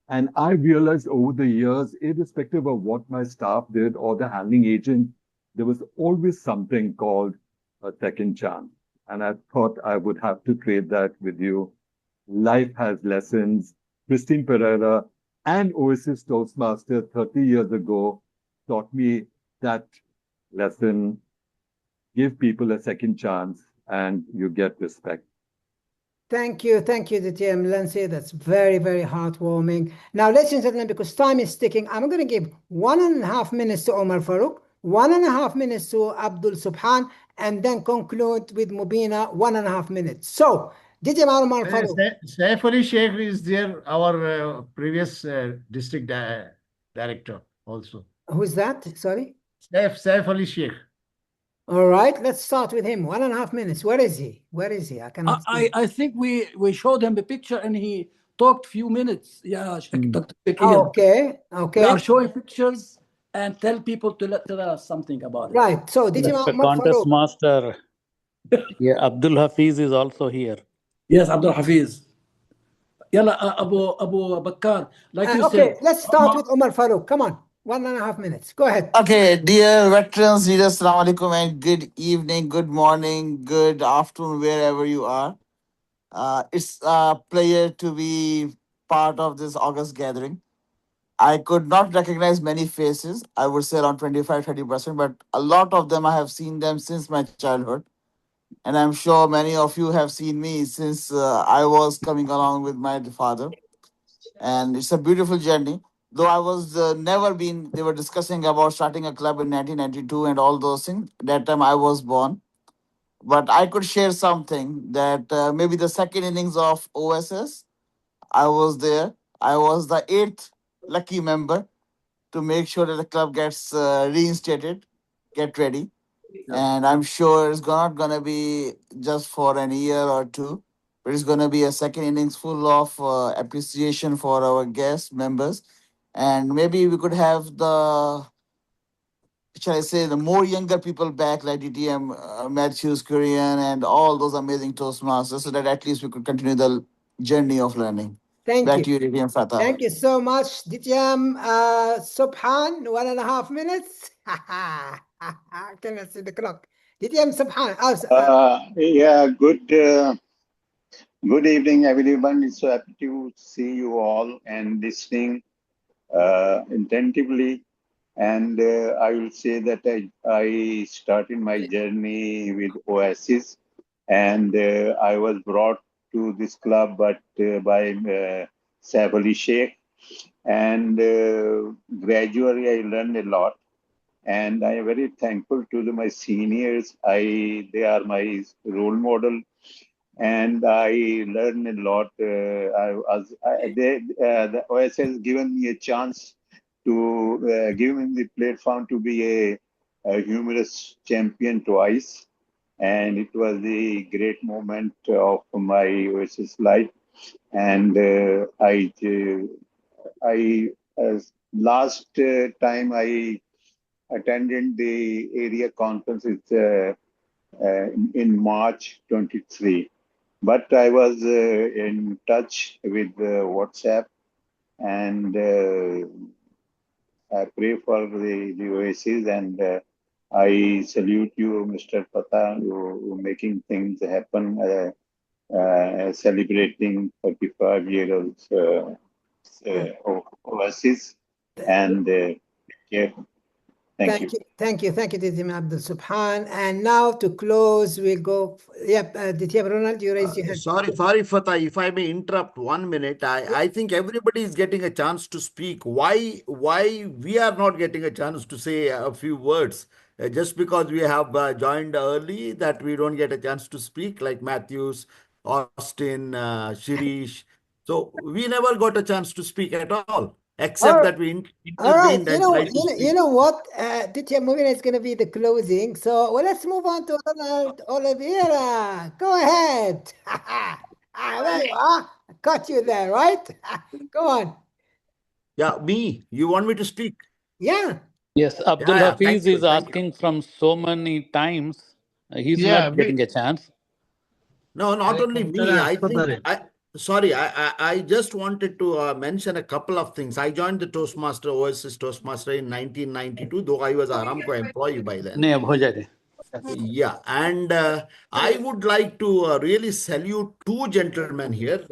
And I realized over the years, irrespective of what my staff did or the handling agent, there was always something called a second chance. And I thought I would have to trade that with you. Life has lessons. Christine Pereira and OASIS Toastmaster 30 years ago taught me that lesson. Give people a second chance and you get respect. Thank you, DTM Lindsay. That's very, very heartwarming. Now, ladies and gentlemen, because time is ticking, I'm going to give 1.5 minutes to Omar Farouk, 1.5 minutes to Abdul Subhan, and then conclude with Mubina, 1.5 minutes. So, DTM Omar Farouk. Saif Ali Sheikh is there, our previous district director also. Who's that? Sorry? Saif Ali Sheikh. All right, let's start with him. 1.5 minutes. Where is he? Where is he? I cannot see. I think we showed him the picture and he talked few minutes. Yeah, Dr. Oh, okay. We are showing pictures and tell people to tell us something about it. Right. So, The contest master, yeah, Abdul Hafiz is also here. Yes, Abdul Hafiz. Yalla, Abu Bakkar. Like you okay, said. let's start with Omar Farouk. Come on. 1.5 minutes. Go ahead. Okay, dear veterans, leaders, Assalamu alaikum, and good evening, good morning, good afternoon, wherever you are. It's a pleasure to be part of this August gathering. I could not recognize many faces. I would say around 25-30%, but a lot of them I have seen them since my childhood. And I'm sure many of you have seen me since I was coming along with my father. And it's a beautiful journey. Though I was never been, they were discussing about starting a club in 1992 and all those things. That time I was born. But I could share something that maybe the second innings of OSS, I was there. I was the 8th lucky member to make sure that the club gets reinstated, get ready. And I'm sure it's not going to be just for an year or two, but it's going to be a second innings full of appreciation for our guest members. And maybe we could have the, shall I say, the more younger people back, like DTM, Matthews, Korean, and all those amazing Toastmasters, so that at least we could continue the journey of learning. Thank Back you. to you, DTM Fatah. Thank you so much, DTM Subhan. 1.5 minutes. I cannot see the clock. DTM Subhan. Yeah, good evening, everyone. It's so happy to see you all and listening attentively. And I will say that I started my journey with OASIS, and I was brought to this club by Saif Ali Sheikh. And gradually I learned a lot. And I am very thankful to my seniors. They are my role model, and I learned a lot. The OS has given me a chance to give me the platform to be a humorous champion twice, and it was the great moment of my OSS life. And last time I attended the area conference in March 23. But I was in touch with WhatsApp, and I pray for the OASIS, and I salute you, Mr. Fatah, who making things happen, celebrating 35 years of OASIS. And yeah. Thank you. Thank you, DTM Abdul Subhan. And now to close, we'll go. Yep, DTM Ronald, you raised your hand. Sorry, Fatah, if I may interrupt 1 minute. I think everybody is getting a chance to speak. Why we are not getting a chance to say a few words? Just because we have joined early, that we don't get a chance to speak, like Matthews, Austin, Shirish. So we never got a chance to speak at all, except that we intervened. All right, and tried to speak. you know what? DTM Movina is going to be the closing. So let's move on to Ronald Oliveira. Go ahead. There you are. I caught you there, right? Go on. Yeah, me. You want me to speak? Yeah. Yes, Abdul Yeah, Hafiz is asking from so many times. He's not getting a chance. No, not only me. I just wanted to mention a couple of things. I joined the OASIS Toastmaster in 1992, though I was a Aramco employee by then. Yeah, and I would like to really salute two gentlemen here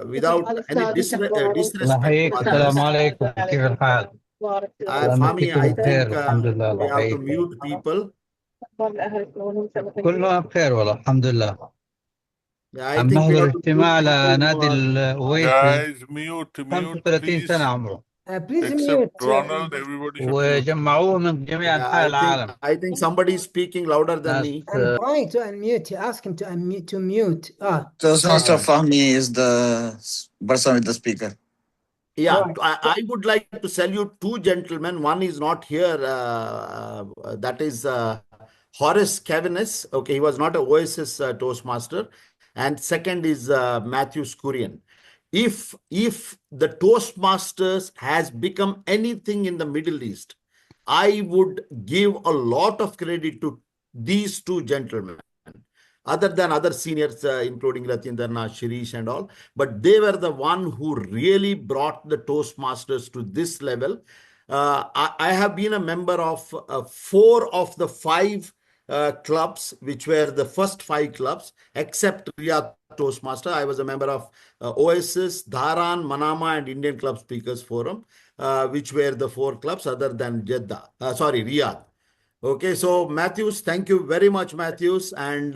without any disrespect to السلام others. عليكم كيف الحال؟ Fami, I think الحمد لله we الله have to يحييكم mute people. كلنا بخير والله الحمد لله I عم think we نحضر have to mute اجتماع people who لنادي are. الأويسي Guys, mute, 35 please. سنة عمره Please Except mute. Ronald, everybody should mute. وجمعوه من جميع Yeah, أنحاء العالم I think somebody is speaking louder than ناس me. I'm trying to unmute. Ask him to unmute. To mute. Toastmaster Fahmi is the person with the speaker. Yeah, I would like to salute two gentlemen. One is not here. That is Horace Cavaness. Okay, he was not a OASIS Toastmaster. And second is Matthew Skurian. If the Toastmasters has become anything in the Middle East, I would give a lot of credit to these two gentlemen, other than other seniors, including Ratindranath, Shirish and all. But they were the one who really brought the Toastmasters to this level. I have been a member of 4 of the 5 clubs, which were the first 5 clubs, except Riyadh Toastmaster. I was a member of OASIS, Dharan, Manama, and Indian Club Speakers Forum, which were the 4 clubs other than Riyadh. Okay, so Matthews, thank you very much, Matthews. And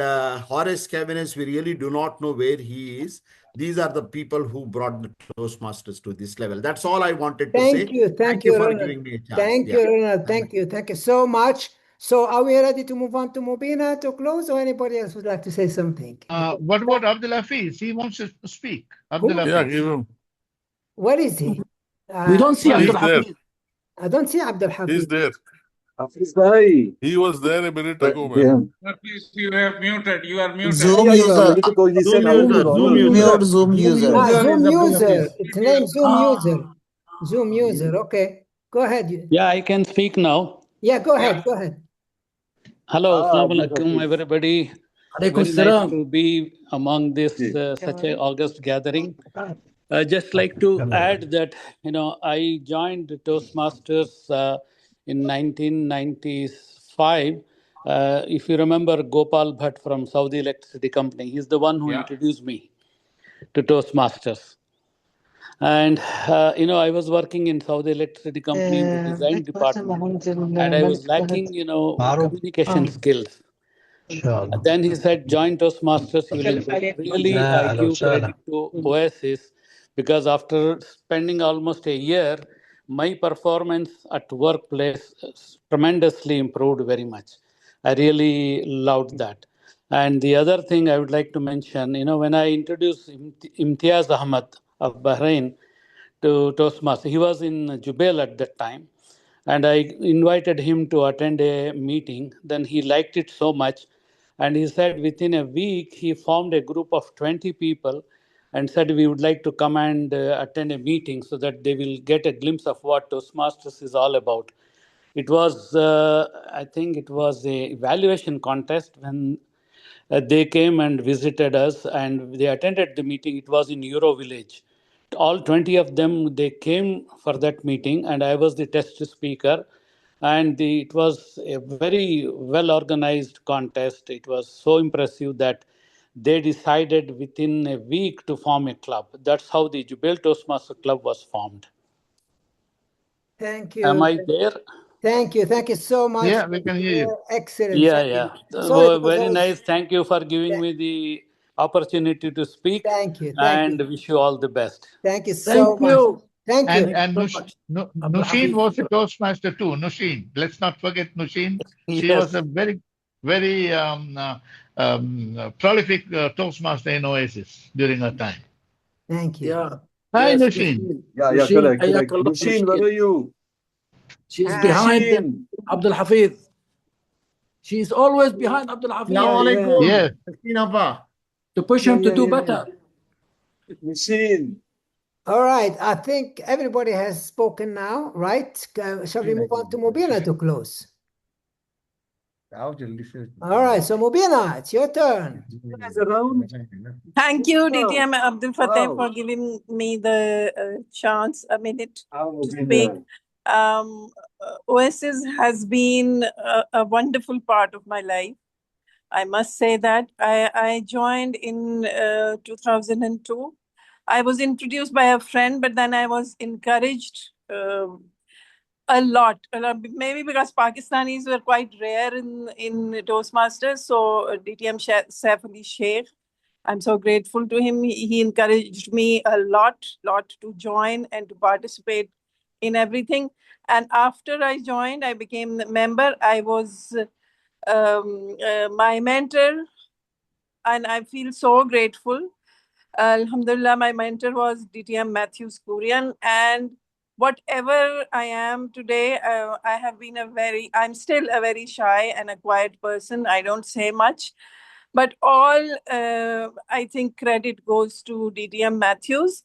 Horace Cavaness, we really do not know where he is. These are the people who brought the Toastmasters to this level. That's all I wanted to say. Thank you, for Ronald. giving me a chance. Thank you, Ronald. Thank you so much. So are we ready to move on to Mubina to close, or anybody else would like to say something? What about Abdul Hafiz? He wants to speak. Abdul Hafiz. Yeah, give him. Where is he? We don't see Abdul there. Hafiz. I don't see Abdul Hafiz. He's there. He was there a minute ago, man. Please, you have muted. You are muted. Zoom user. Zoom user. Zoom user. It's named Zoom user. Zoom user. Okay. Go ahead. Yeah, I can speak now. Yeah, go ahead. Go ahead. Hello, Assalamu alaikum, everybody. Alaikum Very nice salam. to be among this such a August gathering. Just like to add that, I joined Toastmasters in 1995. If you remember Gopal Bhatt from Saudi Electricity Company, he's the one who introduced me to Toastmasters. And, I was working in Saudi Electricity Company in the design department, and I was lacking, communication skills. Then he said, join Toastmasters, you will enjoy it. Really, I give credit to OASIS, because after spending almost a year, my performance at workplace tremendously improved very much. I really loved that. And the other thing I would like to mention, when I introduced Imtiaz Ahmad of Bahrain to Toastmasters, he was in Jubail at that time. And I invited him to attend a meeting. Then he liked it so much. And he said within a week, he formed a group of 20 people and said, we would like to come and attend a meeting so that they will get a glimpse of what Toastmasters is all about. It was, I think it was a evaluation contest when they came and visited us and they attended the meeting. It was in Euro Village. All 20 of them, they came for that meeting and I was the test speaker. And it was a very well-organized contest. It was so impressive that they decided within a week to form a club. That's how the Jubail Toastmaster Club was formed. Thank you. Am I there? Thank you. Thank you so much. Yeah, we can hear you. Excellent. Yeah. Very nice. Thank you for giving me the opportunity to speak. Thank you. And wish you all the best. Thank you so much. Thank you. And Nushin was a Toastmaster too. Nushin, let's not forget Nushin. She was a very, very prolific Toastmaster in OASIS during her time. Thank you. Yeah. Hi, Nushin. Correct. Nushin, where are you? She's behind Abdul Hafiz. She's always behind Abdul Hafiz. Yeah. To push him to do better. Nushin. All right. I think everybody has spoken now, right? Shall we move on to Mubina to close? All right. So Mubina, it's your turn. Thank you, DTM Abdul Fateh, for giving me the chance, a minute to speak. OASIS has been a wonderful part of my life. I must say that. I joined in 2002. I was introduced by a friend, but then I was encouraged a lot. Maybe because Pakistanis were quite rare in Toastmasters. So DTM Saif Ali Sheikh, I'm so grateful to him. He encouraged me a lot to join and to participate in everything. And after I joined, I became a member. I was my mentor, and I feel so grateful. Alhamdulillah, my mentor was DTM Matthews Kurian, and whatever I am today, I'm still a very shy and a quiet person. I don't say much, but all I think credit goes to DTM Matthews.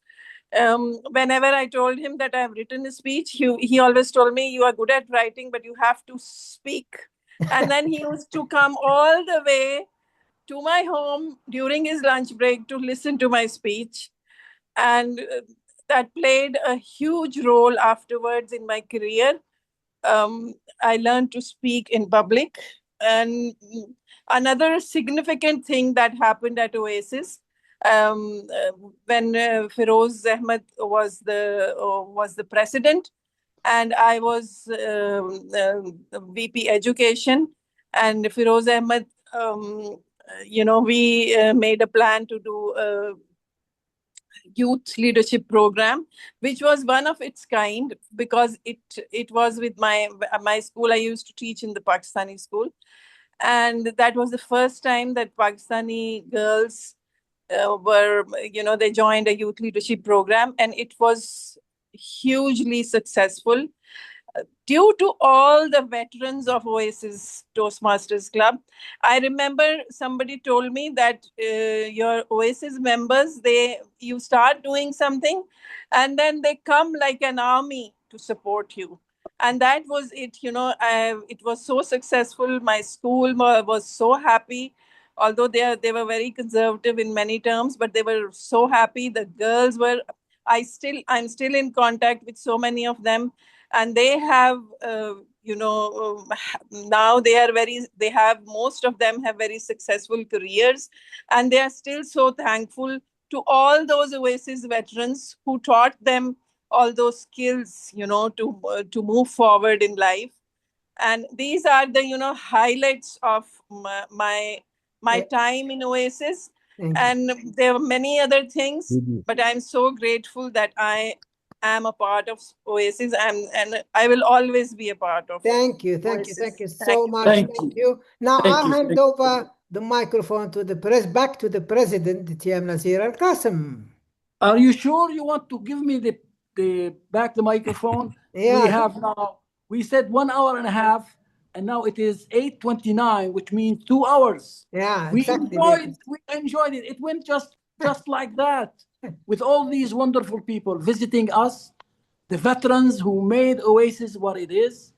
Whenever I told him that I have written a speech, he always told me, "You are good at writing, but you have to speak." And then he used to come all the way to my home during his lunch break to listen to my speech. And that played a huge role afterwards in my career. I learned to speak in public. And another significant thing that happened at OASIS, when Feroz Ahmed was the president, and I was VP Education, and Feroz Ahmed, we made a plan to do a youth leadership program, which was one of its kind because it was with my school. I used to teach in the Pakistani school, and that was the first time that Pakistani girls they joined a youth leadership program, and it was hugely successful due to all the veterans of OASIS Toastmasters Club. I remember somebody told me that your OASIS members, you start doing something and then they come like an army to support you. And that was it, it was so successful. My school was so happy, although they were very conservative in many terms, but they were so happy. The girls were, I'm still in contact with so many of them, and they have now most of them have very successful careers, and they are still so thankful to all those OASIS veterans who taught them all those skills, to move forward in life. And these are the highlights of my time in OASIS. And there are many other things, but I'm so grateful that I am a part of OASIS, and I will always be a part of Thank you so much. Thank you. Now I'll hand over the microphone to back to the president, DTM Nasir Al Qasim. Are you sure you want to give me the microphone? Yeah. We said 1 hour and a half, and now it is 8:29, which means 2 hours. Yeah, We exactly. enjoyed it. It went just like that, with all these wonderful people visiting us, the veterans who made OASIS what it is.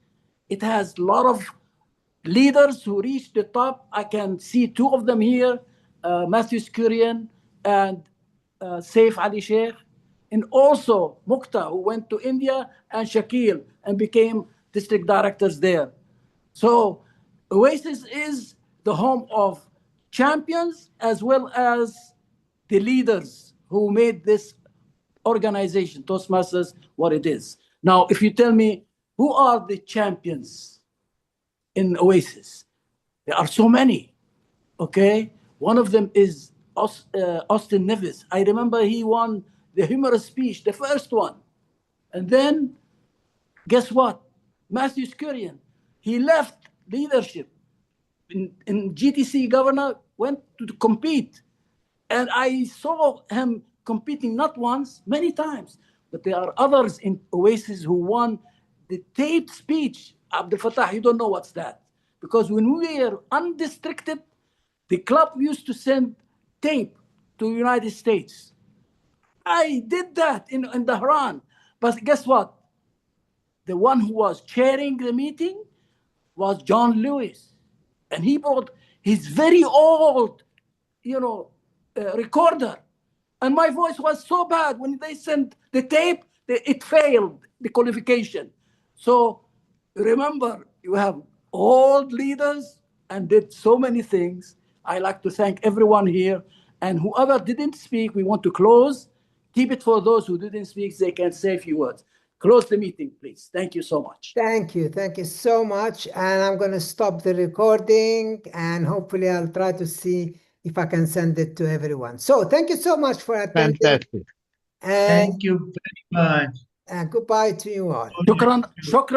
It has a lot of leaders who reached the top. I can see two of them here, Matthew Skurian and Saif Ali Sheikh, and also Mukta, who went to India, and Shakil, and became district directors there. So OASIS is the home of champions as well as the leaders who made this organization, Toastmasters, what it is. Now, if you tell me who are the champions in OASIS, there are so many, okay? One of them is Austin Nevis. I remember he won the humorous speech, the first one. And then, guess what? Matthew Skurian, he left leadership in GTC governor, went to compete. And I saw him competing not once, many times. But there are others in OASIS who won the taped speech. Abdul Fattah, you don't know what's that. Because when we were undistricted, the club used to send tape to the United States. I did that in Tehran. But guess what? The one who was chairing the meeting was John Lewis. And he brought his very old, recorder. And my voice was so bad when they sent the tape, it failed the qualification. So remember, you have old leaders and did so many things. I like to thank everyone here. And whoever didn't speak, we want to close. Keep it for those who didn't speak. They can say a few words. Close the meeting, please. Thank you so much. Thank you. Thank you so much. And I'm going to stop the recording, and hopefully I'll try to see if I can send it to everyone. So thank you so much for attending. Fantastic. And, Thank you very much. and goodbye to you all. Shukran.